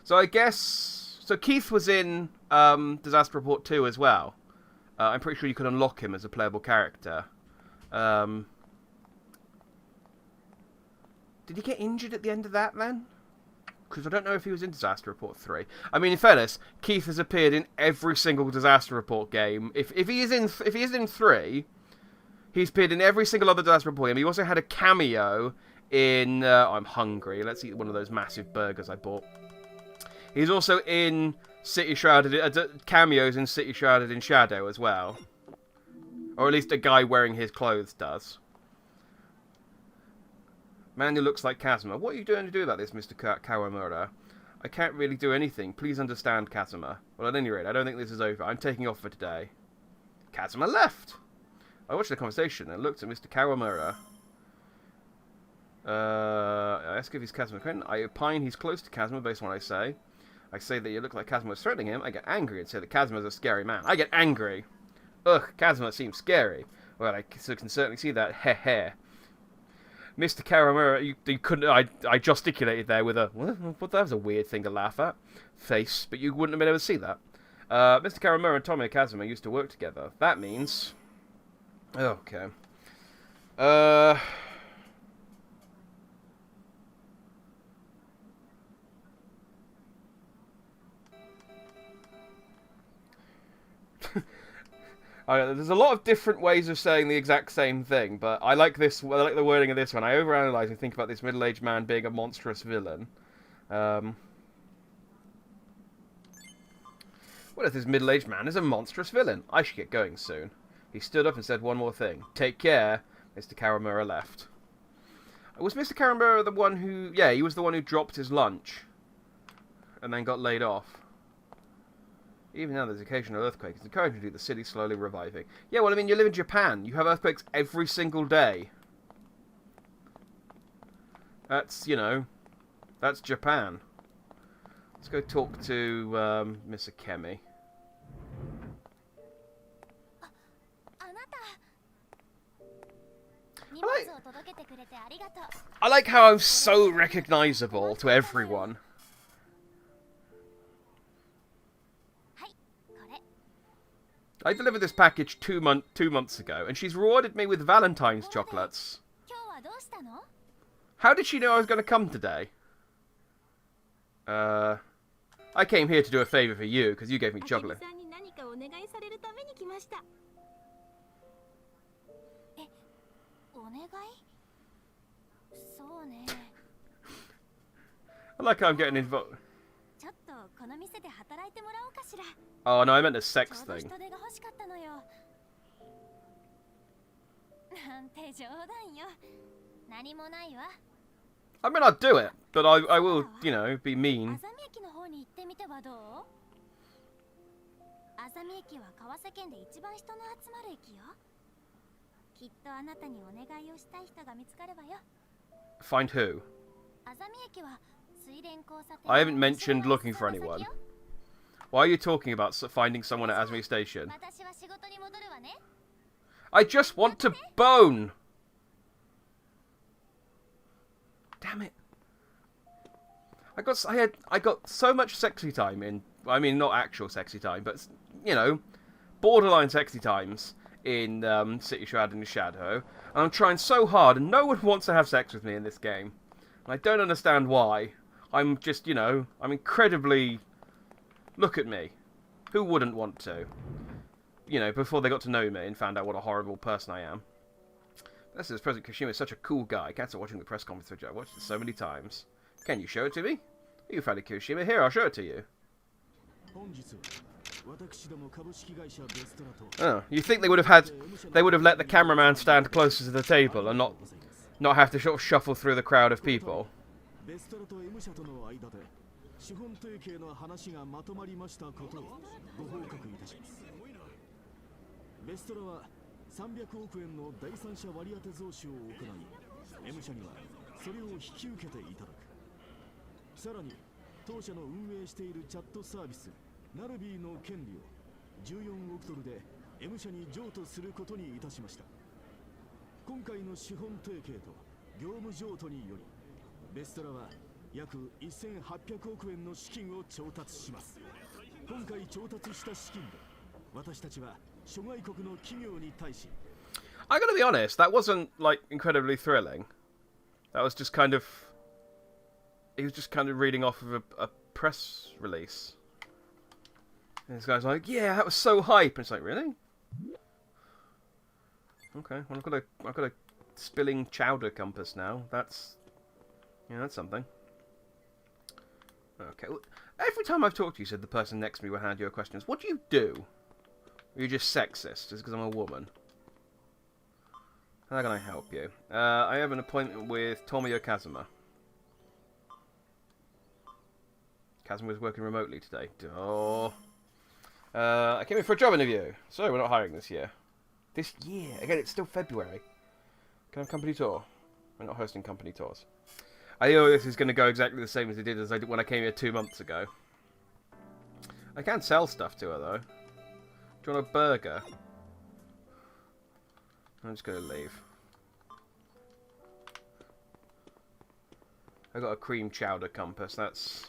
Speaker 1: So I guess... So Keith was in Disaster Report 2 as well. I'm pretty sure you could unlock him as a playable character. Did he get injured at the end of that then? Because I don't know if he was in Disaster Report 3. I mean, in fairness, Keith has appeared in every single Disaster Report game. If he is in 3, he's appeared in every single other Disaster Report game. He also had a cameo in... I'm hungry. Let's eat one of those massive burgers I bought. He's also in City Shrouded... cameos in City Shrouded in Shadow as well. Or at least a guy wearing his clothes does. Man who looks like Kazuma. What are you doing to do about this, Mr. Kawamura? I can't really do anything. Please understand, Kazuma. Well, at any rate, I don't think this is over. I'm taking off for today. Kazuma left! I watched the conversation and looked at Mr. Kawamura. I ask if he's Kazuma Quentin. I opine he's close to Kazuma based on what I say. I say that you look like Kazuma is threatening him. I get angry and say that Kazuma's a scary man. I get angry! Ugh, Kazuma seems scary. Well, I can certainly see that. Heh. Mr. Kawamura, you couldn't... I gesticulated there with a... What, that was a weird thing to laugh at. Face, but you wouldn't have been able to see that. Mr. Kawamura and Tommy Kazuma used to work together. That means... Okay. There's a lot of different ways of saying the exact same thing, but I like this. I like the wording of this one. I overanalyze and think about this middle-aged man being a monstrous villain. What if this middle-aged man is a monstrous villain? I should get going soon. He stood up and said one more thing. Take care. Mr. Kawamura left. Was Mr. Kawamura the one who... Yeah, he was the one who dropped his lunch and then got laid off. Even now there's occasional earthquakes. It's encouraging to do the city slowly reviving. Yeah, well, I mean, you live in Japan. You have earthquakes every single day. That's, you know, that's Japan. Let's go talk to Miss Akemi. I like how I'm so recognizable to everyone. I delivered this package two months ago, and she's rewarded me with Valentine's chocolates. How did she know I was going to come today? I came here to do a favor for you because you gave me chocolate.
Speaker 3: さんに何かお願いされるために来ました。え、お願い？そうね。
Speaker 1: I like how I'm getting involved.
Speaker 3: ちょっとこの店で働いてもらおうかしら。
Speaker 1: Oh no, I meant the
Speaker 3: ちょ
Speaker 1: sex
Speaker 3: うど
Speaker 1: thing.
Speaker 3: 人手が欲しかったのよ。なんて冗談よ。何もないわ。
Speaker 1: I mean, I'd do it, but I will, you know, be
Speaker 3: あ
Speaker 1: mean.
Speaker 3: ざみ駅の方に行ってみてはどう？あざみ駅は川瀬県で一番人の集まる駅よ。きっとあなたにお願いをしたい人が見つかればよ。
Speaker 1: Find who?
Speaker 3: あざみ駅は水田交差点。
Speaker 1: I haven't mentioned looking for anyone. Why are you talking about finding someone at Azmi Station?
Speaker 3: 私は仕事に戻るわね。
Speaker 1: I just want to bone! Damn it. I got so much sexy time in, I mean, not actual sexy time, but, you know, borderline sexy times in City Shroud in the Shadow. And I'm trying so hard, and no one wants to have sex with me in this game. And I don't understand why. I'm just, you know, I'm incredibly... Look at me. Who wouldn't want to? You know, before they got to know me and found out what a horrible person I am. This is President Kashima is such a cool guy. I can't stop watching the press conference video. I've watched it so many times. Can you show it to me? You found it, Kashima. Here, I'll show it to you. Oh, you think they would have let the cameraman stand closer to the table and not have to sort of shuffle through the crowd of people?
Speaker 2: 資本提携の話がまとまりましたことをご報告いたします。ベストラは300億円の第三者割当増資を行い、M 社にはそれを引き受けていただく。さらに当社の運営しているチャットサービスナルビーの権利を14億ドルで M 社に譲渡することにいたしました。今回の資本提携と業務譲渡により、ベストラは約1800億円の資金を調達します。今回調達した資金で私たちは諸外国の企業に対し
Speaker 1: I gotta be honest, that wasn't like incredibly thrilling. That was just kind of he was just kind of reading off of a press release. And this guy's like, yeah, that was so hype, and it's like, really? Okay, well I've got a spilling chowder compass now. That's something. Okay, well, every time I've talked to you, said the person next to me will hand you a question. What do you do? Are you just sexist, just because I'm a woman? How can I help you? I have an appointment with Tomoyo Kazuma. Kazuma is working remotely today. Oh. I came in for a job interview. Sorry, we're not hiring this year. This year? Again, it's still February. Can I have a company tour? We're not hosting company tours. I know this is going to go exactly the same as it did when I came here 2 months ago. I can sell stuff to her, though. Do you want a burger? I'm just going to leave. I got a cream chowder compass. That's...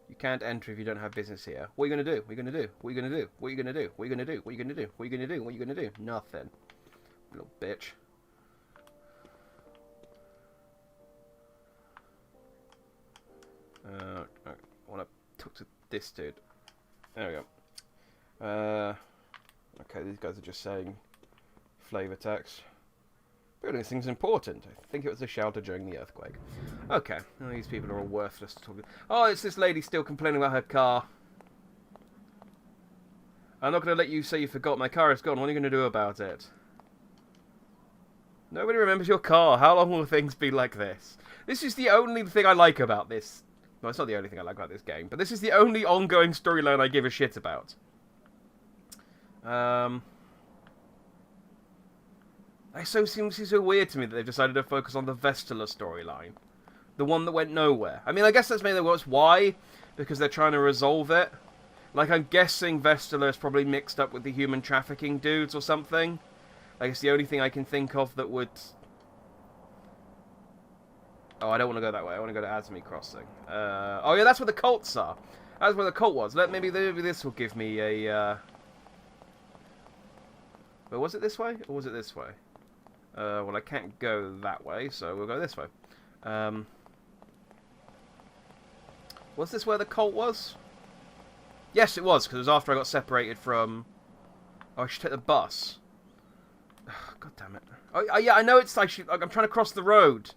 Speaker 1: You can't enter if you don't have business here. What are you going to do? What are you going to do? What are you going to do? What are you going to do? What are you going to do? What are you going to do? What are you going to do? What are you going to do? Nothing. Little bitch. I want to talk to this dude. There we go. Okay, these guys are just saying flavor text. Building this thing's important. I think it was a shelter during the earthquake. Okay, well, these people are all worthless to talk to. Oh, it's this lady still complaining about her car. I'm not going to let you say you forgot. My car is gone. What are you going to do about it? Nobody remembers your car. How long will things be like this? This is the only thing I like about this. Well, it's not the only thing I like about this game, but this is the only ongoing storyline I give a shit about. It seems so weird to me that they've decided to focus on the Vestala storyline. The one that went nowhere. I mean, I guess that's maybe why. Because they're trying to resolve it. Like, I'm guessing Vestala is probably mixed up with the human trafficking dudes or something. Like, it's the only thing I can think of that would... Oh, I don't want to go that way. I want to go to Azmi Crossing. Oh, yeah, that's where the cults are. That's where the cult was. Maybe this will give me a... But was it this way? Or was it this way? Well, I can't go that way, so we'll go this way. Was this where the cult was? Yes, it was, because it was after I got separated from... Oh, I should take the bus. God damn it. Oh, yeah, I know it's like... I'm trying to cross the road.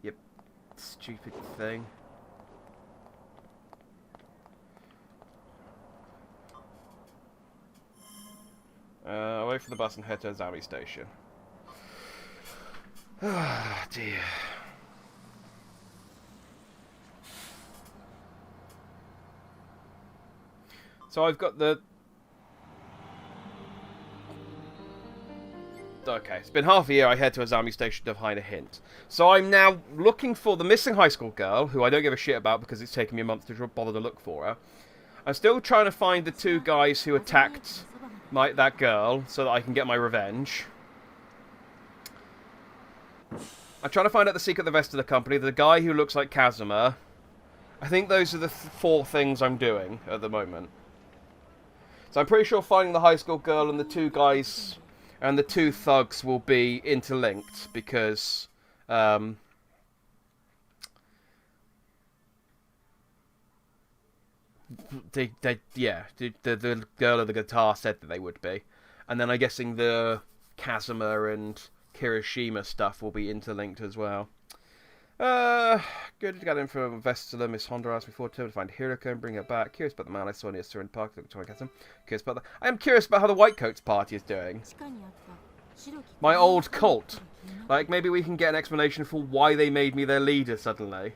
Speaker 1: You stupid thing. I'll wait for the bus and head to Azami Station. Ah, dear. So I've got the... Okay, it's been half a year. I head to Azami Station to find a hint. So I'm now looking for the missing high school girl, who I don't give a shit about because it's taken me a month to bother to look for her. I'm still trying to find the two guys who attacked that girl so that I can get my revenge. I'm trying to find out the secret of the rest of the company. The guy who looks like Kazuma. I think those are the four things I'm doing at the moment. So I'm pretty sure finding the high school girl and the two guys and the two thugs will be interlinked because the girl of the guitar said that they would be, and then I'm guessing the Kazuma and Kirishima stuff will be interlinked as well. Good to get in from Vestala. Miss Honda asked me before to find Hiroko and bring her back. Curious about the man I saw near Surin Park. Curious about I am curious about how the White Coats party is doing. My old cult. Like, maybe we can get an explanation for why they made me their leader suddenly.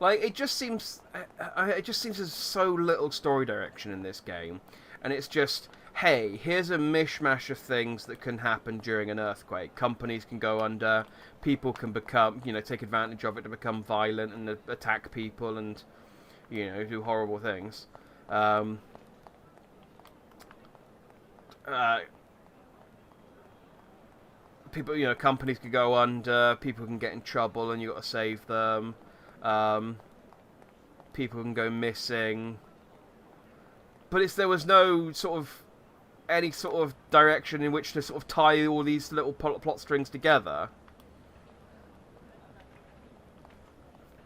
Speaker 1: Like, it just seems there's so little story direction in this game, and it's just, hey, here's a mishmash of things that can happen during an earthquake. Companies can go under, people can become, take advantage of it to become violent and attack people and, do horrible things. People, companies can go under, people can get in trouble and you got to save them. People can go missing. But there was no any sort of direction in which to sort of tie all these little plot strings together.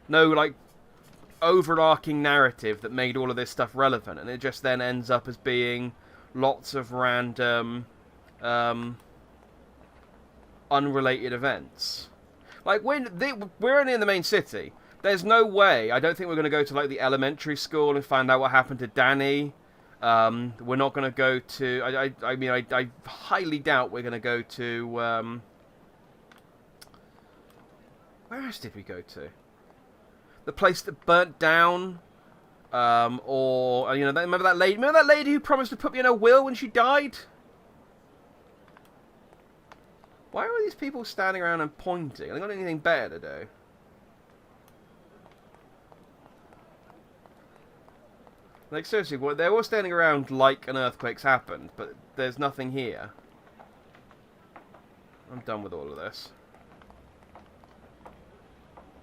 Speaker 1: No, like, overarching narrative that made all of this stuff relevant, and it just then ends up as being lots of random, unrelated events. Like, we're only in the main city. There's no way, I don't think we're going to go to, like, the elementary school and find out what happened to Danny. We're not going to go to... I highly doubt we're going to go to... where else did we go to? The place that burnt down? Or, remember that lady? Remember that lady who promised to put me in her will when she died? Why are these people standing around and pointing? Have they got anything better to do? Like, seriously, they're all standing around like an earthquake's happened, but there's nothing here. I'm done with all of this.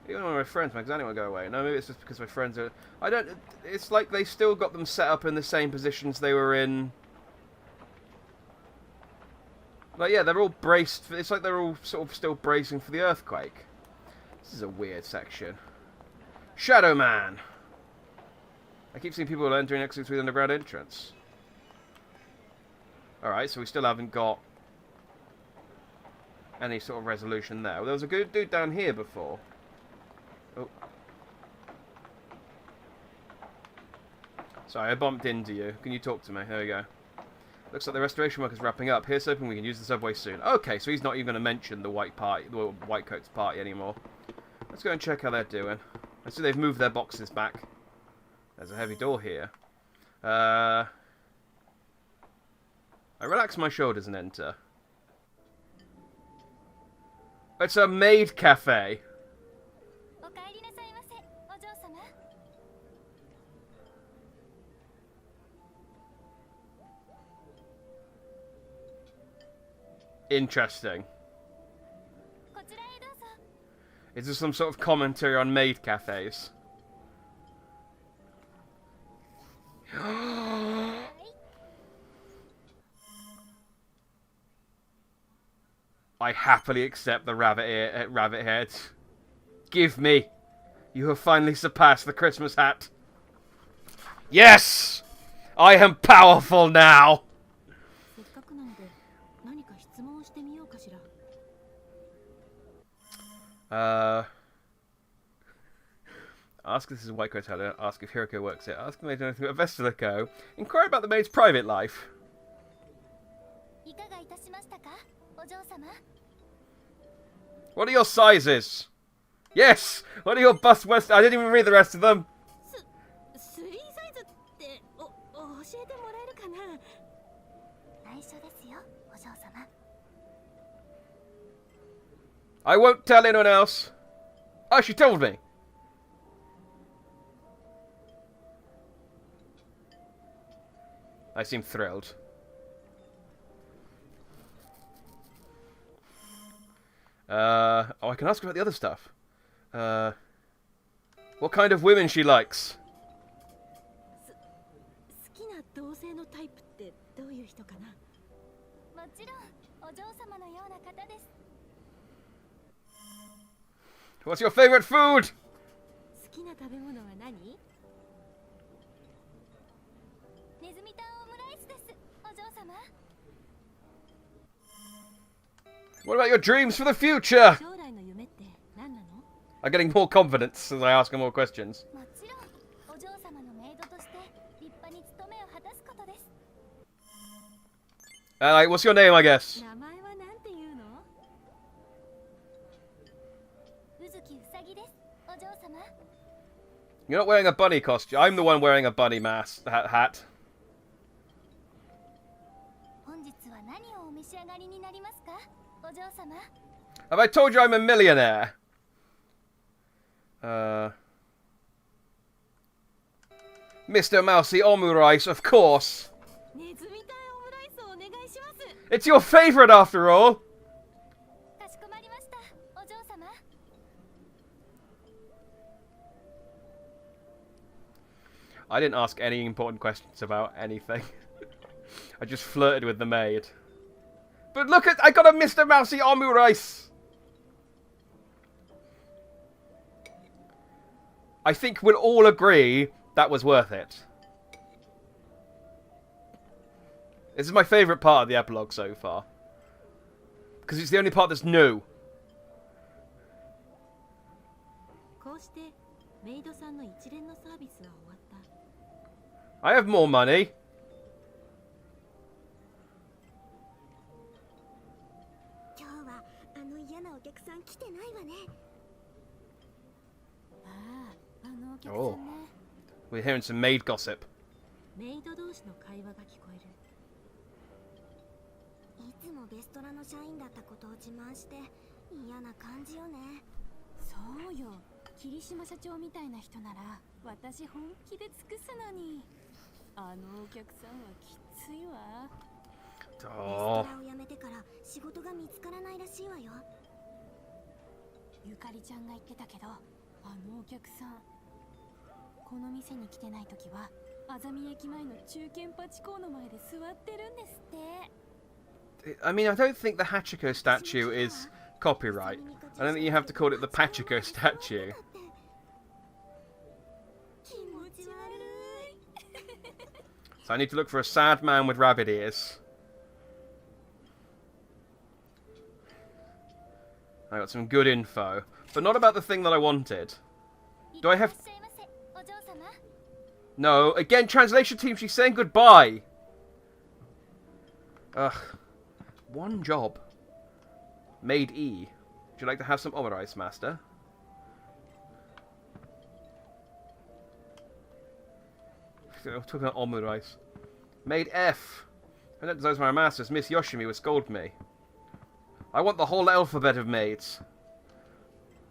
Speaker 1: Even one of my friends, man, because I don't want to go away. No, maybe it's just because my friends are... It's like they still got them set up in the same positions they were in... Like, yeah, they're all braced... It's like they're all sort of still bracing for the earthquake. This is a weird section. Shadow Man! I keep seeing people entering exits through the underground entrance. Alright, so we still haven't got any sort of resolution there. Well, there was a good dude down here before. Oh. Sorry, I bumped into you. Can you talk to me? There we go. Looks like the restoration work is wrapping up. Here's hoping we can use the subway soon. Okay, so he's not even going to mention the White Coats party anymore. Let's go and check how they're doing. I see they've moved their boxes back. There's a heavy door here. I relax my shoulders and enter. It's a MAID cafe. Interesting. Is there some sort of commentary on MAID cafes? I happily accept the rabbit head. Give me. You have finally surpassed the Christmas hat. Yes! I am powerful now! Ask if this is White Coat Teller. Ask if Hiroko works here. Ask if they know anything about Vestalico. Inquire about the maid's private life. What are your sizes? Yes! What are your bust west? I didn't even read the rest of them. I won't tell anyone else. Oh, she told me. I seem thrilled. Oh, I can ask her about the other stuff. What kind of women she likes. What's your favorite food? What about your dreams for the future? I'm getting more confidence as I ask her more questions. What's your name, I guess? You're not wearing a bunny costume. I'm the one wearing a bunny mask hat. Have I told you I'm a millionaire? Mr. Mousy Omurice, of course. It's your favorite after all. I didn't ask any important questions about anything. I just flirted with the maid. But look at, I got a Mr. Mousy Omurice! I think we'll all agree that was worth it. This is my favourite part of the epilogue so far. Because it's the only part that's new. I have more money. Oh, we're hearing some maid gossip. Oh. I mean, I don't think the Hachiko statue is copyright. I don't think you have to call it the Pachiko statue. So I need to look for a sad man with rabbit ears. I got some good info, but not about the thing that I wanted. Do I have... No, again, translation team, she's saying goodbye. Ugh. One job. Maid E. Would you like to have some omurice, master? I'm talking about omurice. Maid F. I don't desire my masters. Miss Yoshimi would scold me. I want the whole alphabet of maids.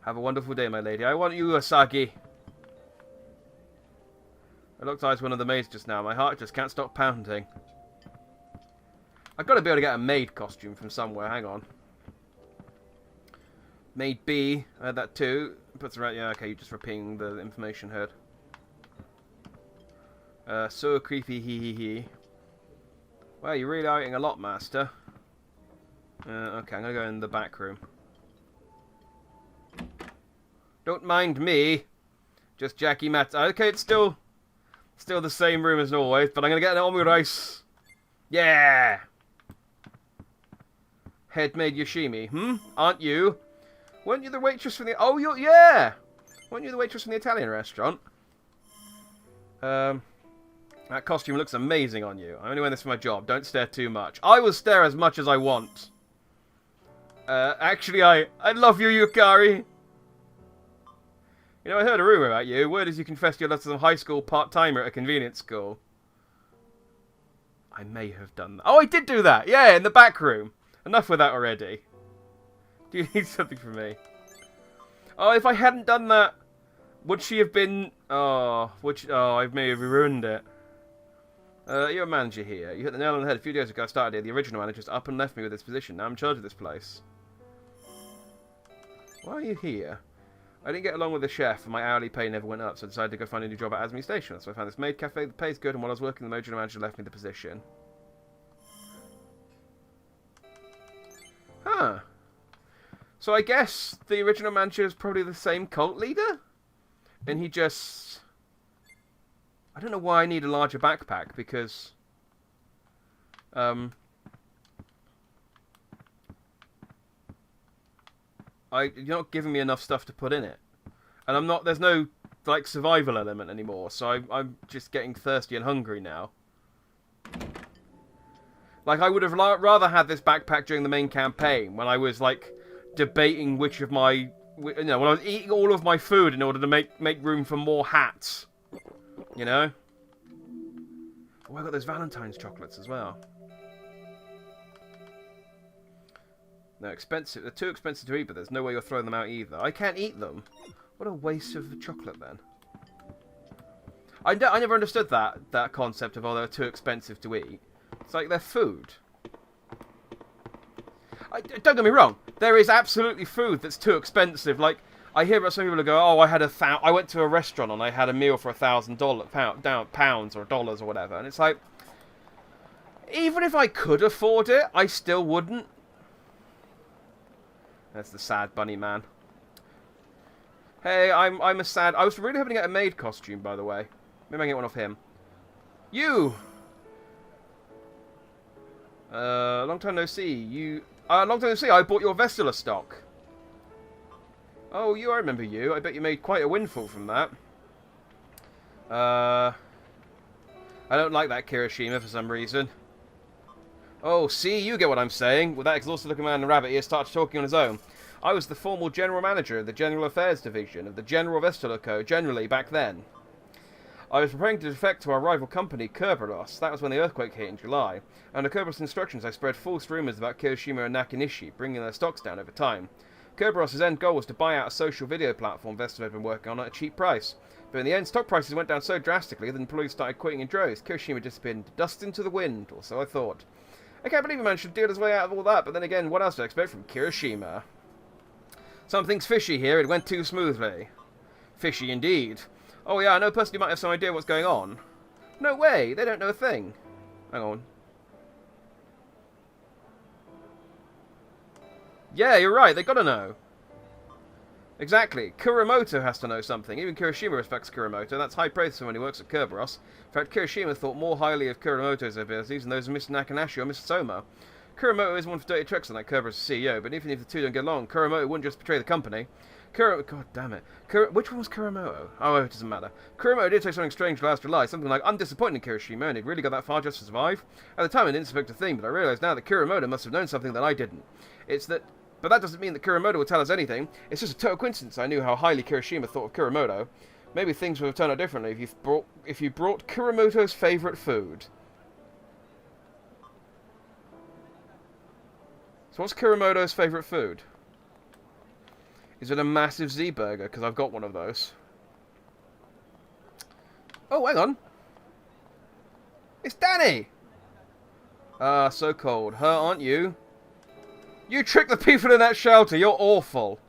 Speaker 1: Have a wonderful day, my lady. I want you, Asagi. I looked eyes one of the maids just now. My heart just can't stop pounding. I've got to be able to get a maid costume from somewhere. Hang on. Maid B. I had that too. Puts around. Yeah, okay. You're just repeating the information heard. So creepy. Well, you're really outing a lot, master. Okay, I'm gonna go in the back room. Don't mind me. Just Jackie Matt. Okay, it's still the same room as always, but I'm gonna get an omurice. Yeah! Head-made yoshimi. Aren't you? Weren't you the waitress from the... Oh, yeah! Weren't you the waitress from the Italian restaurant? That costume looks amazing on you. I'm only wearing this for my job. Don't stare too much. I will stare as much as I want. Actually, I love you, Yukari. You know, I heard a rumor about you. Word is you confessed your love to some high school part-timer at a convenience school. I may have done that. Oh, I did do that! Yeah, in the back room. Enough with that already. Do you need something from me? Oh, if I hadn't done that, would she have been... Oh, I may have ruined it. You're a manager here. You hit the nail on the head. A few days ago I started here. The original manager just up and left me with this position. Now I'm in charge of this place. Why are you here? I didn't get along with the chef, and my hourly pay never went up, so I decided to go find a new job at Asmi Station. So I found this MAID cafe that pays good, and while I was working, the original manager left me the position. Huh. So I guess the original manager is probably the same cult leader? And he just... I don't know why I need a larger backpack, because... You're not giving me enough stuff to put in it. And I'm not... There's no, like, survival element anymore, so I'm just getting thirsty and hungry now. Like, I would have rather had this backpack during the main campaign, when I was, like, debating which of my... You know, when I was eating all of my food in order to make room for more hats. You know? Oh, I got those Valentine's chocolates as well. They're expensive. They're too expensive to eat, but there's no way you're throwing them out either. I can't eat them. What a waste of chocolate, then. I never understood that concept of, oh, they're too expensive to eat. It's like they're food. Don't get me wrong. There is absolutely food that's too expensive. Like, I hear about some people who go, oh, I went to a restaurant and I had a meal for $1,000 pounds or dollars or whatever. And it's like, even if I could afford it, I still wouldn't. That's the sad bunny man. Hey, I'm a sad... I was really hoping to get a MAID costume, by the way. Maybe I can get one off him. You! Long time no see. Long time no see, I bought your Vestula stock. Oh, I remember you. I bet you made quite a windfall from that. I don't like that Kirishima for some reason. Oh, see, you get what I'm saying. With that exhausted-looking man in the rabbit ear started talking on his own. I was the formal general manager of the General Affairs Division of the General Vestula Co. generally back then. I was preparing to defect to our rival company, Kerberos. That was when the earthquake hit in July. Under Kerberos' instructions, I spread false rumors about Kirishima and Nakanishi, bringing their stocks down over time. Kerberos' end goal was to buy out a social video platform Vestula had been working on at a cheap price. But in the end, stock prices went down so drastically that employees started quitting in droves. Kirishima disappeared into dust into the wind, or so I thought. I can't believe a man should deal his way out of all that, but then again, what else do I expect from Kirishima? Something's fishy here, it went too smoothly. Fishy indeed. Oh yeah, I know personally might have some idea what's going on. No way, they don't know a thing. Hang on. Yeah, you're right, they gotta know. Exactly. Kuramoto has to know something. Even Kirishima respects Kuramoto. That's high praise for someone who works at Kerberos. In fact, Kirishima thought more highly of Kuramoto's abilities than those of Mr. Nakanashi or Mr. Soma. Kuramoto is one for dirty tricks like Kerberos' CEO, but even if the two don't get along, Kuramoto wouldn't just betray the company. God damn it. Which one was Kuramoto? Oh, it doesn't matter. Kuramoto did say something strange last July, something like, I'm disappointed in Kirishima, and he'd really got that far just to survive. At the time, I didn't suspect a thing, but I realise now that Kuramoto must have known something that I didn't. But that doesn't mean that Kuramoto would tell us anything. It's just a total coincidence I knew how highly Kirishima thought of Kuramoto. Maybe things would have turned out differently if you brought Kuramoto's favourite food. So what's Kuramoto's favourite food? Is it a massive Z-burger? Because I've got one of those. Oh, hang on. It's Danny! Ah, so cold. Her, aren't you? You tricked the people in that shelter. You're awful.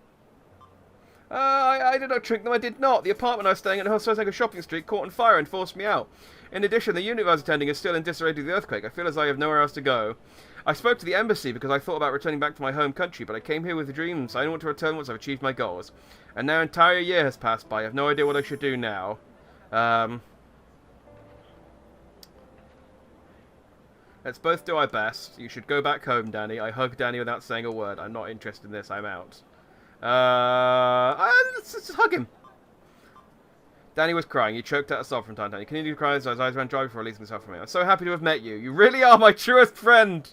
Speaker 1: I did not trick them, I did not. The apartment I was staying at in Hososego Shopping Street caught on fire and forced me out. In addition, the unit I was attending is still in disarray due to the earthquake. I feel as I have nowhere else to go. I spoke to the embassy because I thought about returning back to my home country, but I came here with dreams. I don't want to return once I've achieved my goals. And now an entire year has passed by. I have no idea what I should do now. Let's both do our best. You should go back home, Danny. I hugged Danny without saying a word. I'm not interested in this. I'm out. Let's hug him. Danny was crying. He choked out a sob from time to time. He continued to cry as his eyes ran dry before releasing himself from me. I'm so happy to have met you. You really are my truest friend.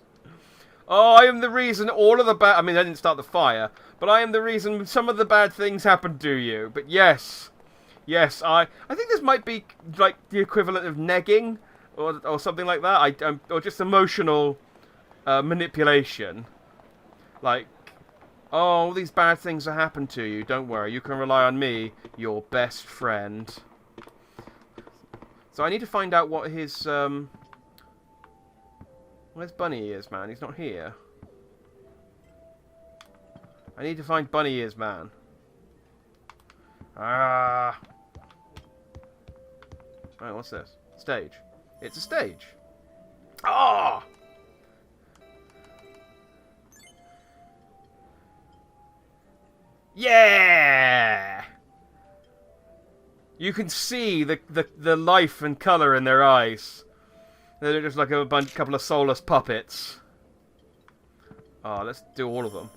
Speaker 1: Oh, I am the reason all of the bad... I mean, I didn't start the fire. But I am the reason some of the bad things happened to you. But yes. Yes, I think this might be, like, the equivalent of negging. Or something like that. Or just emotional manipulation. Like... Oh, all these bad things have happened to you. Don't worry, you can rely on me, your best friend. So I need to find out what his, where's Bunny Ears Man? He's not here. I need to find Bunny Ears Man. Ah. Alright, what's this? Stage. It's a stage. Ah! Yeah! You can see the life and colour in their eyes. They're just like a couple of soulless puppets. Oh, let's do all of them.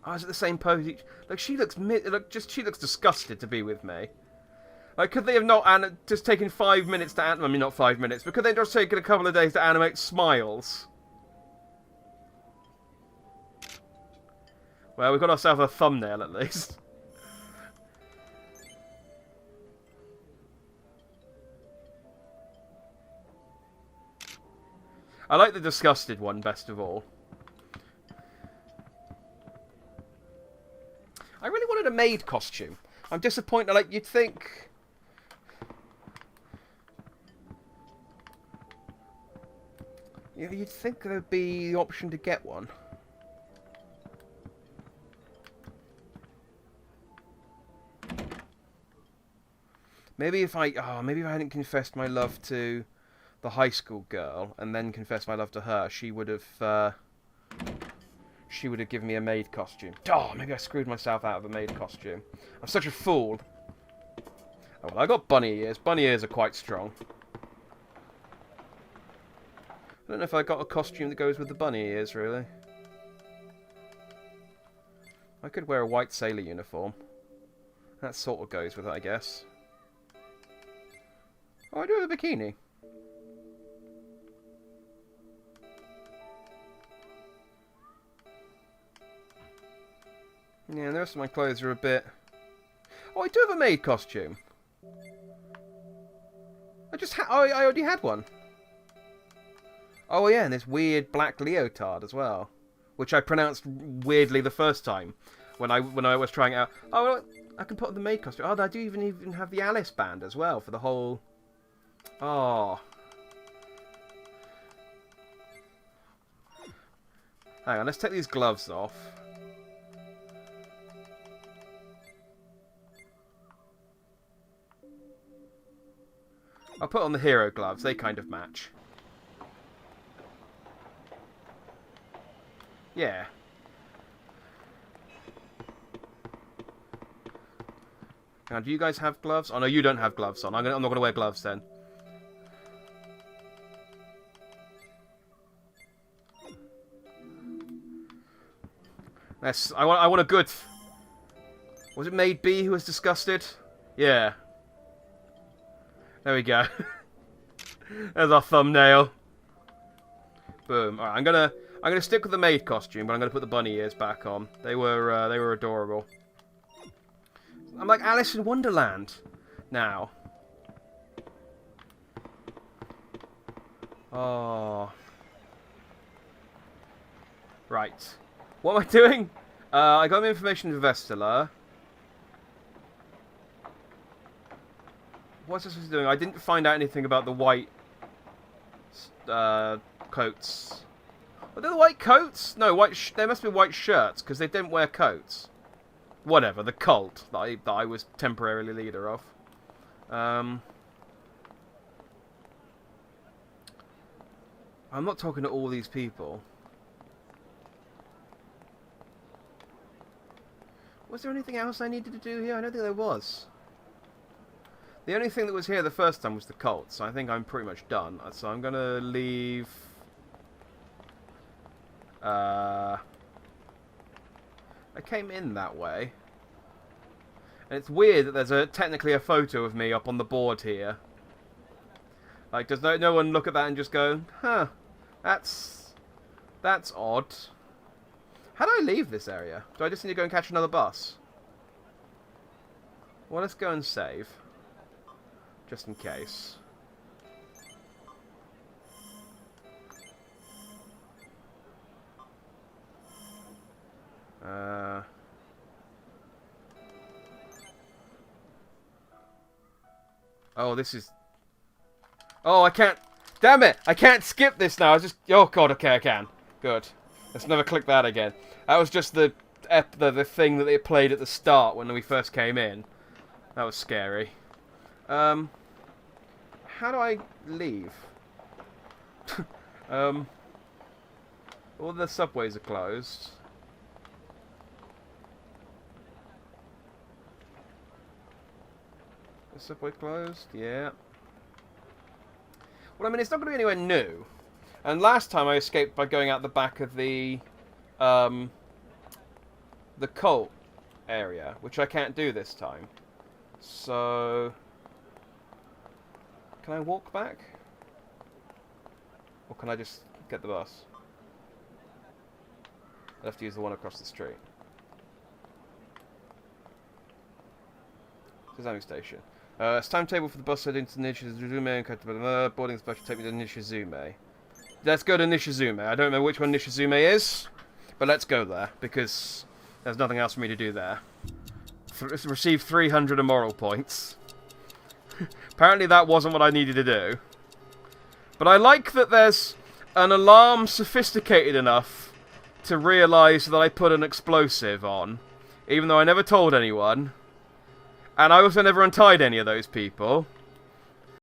Speaker 1: Oh, is it the same pose each? Like, she looks she looks disgusted to be with me. Like, could they have not just taken 5 minutes to animate? I mean, not 5 minutes, but could they just taken a couple of days to animate smiles? Well, we've got ourselves a thumbnail, at least. I like the disgusted one best of all. I really wanted a maid costume. I'm disappointed. Like, you'd think... You'd think there'd be the option to get one. Maybe if I hadn't confessed my love to the high school girl and then confessed my love to her, she would have given me a maid costume. Oh, maybe I screwed myself out of a maid costume. I'm such a fool. Oh, well, I got bunny ears. Bunny ears are quite strong. I don't know if I got a costume that goes with the bunny ears, really. I could wear a white sailor uniform. That sort of goes with it, I guess. Oh, I do have a bikini. Yeah, the rest of my clothes are a bit... Oh, I do have a maid costume. I already had one. Oh yeah, and this weird black leotard as well, which I pronounced weirdly the first time when I was trying it out. Oh, well, I can put on the maid costume. Oh, I do even have the Alice band as well for the whole... Oh. Hang on, let's take these gloves off. I'll put on the hero gloves, they kind of match. Yeah. Now, do you guys have gloves? Oh no, you don't have gloves on. I'm not going to wear gloves then. I want a good... Was it Maid B who was disgusted? Yeah. There we go. There's our thumbnail. Boom. Alright, I'm gonna stick with the maid costume, but I'm gonna put the bunny ears back on. They were adorable. I'm like Alice in Wonderland now. Oh. Right. What am I doing? I got my information to Vestala. What's this doing? I didn't find out anything about the white coats. Were they the white coats? No, they must be white shirts, because they didn't wear coats. Whatever, the cult that I was temporarily leader of. I'm not talking to all these people. Was there anything else I needed to do here? I don't think there was. The only thing that was here the first time was the cult, so I think I'm pretty much done. So I'm going to leave... I came in that way. And it's weird that there's technically a photo of me up on the board here. Like, does no one look at that and just go, huh, that's odd. How do I leave this area? Do I just need to go and catch another bus? Well, let's go and save. Just in case. Oh, this is... Oh, I can't... Damn it! I can't skip this now. I just... Oh, God, okay, I can. Good. Let's never click that again. That was just the thing that they played at the start when we first came in. That was scary. How do I leave? All the subways are closed. The subway closed? Yeah. Well, I mean, it's not going to be anywhere new. And last time I escaped by going out the back of the cult area, which I can't do this time. So... Can I walk back? Or can I just get the bus? I have to use the one across the street. Sazami Station. It's timetable for the bus heading to Nishizume and Kataba. Boarding special take me to Nishizume. Let's go to Nishizume. I don't know which one Nishizume is, but let's go there, because there's nothing else for me to do there. Receive 300 immoral points. Apparently that wasn't what I needed to do. But I like that there's an alarm sophisticated enough to realise that I put an explosive on, even though I never told anyone. And I also never untied any of those people.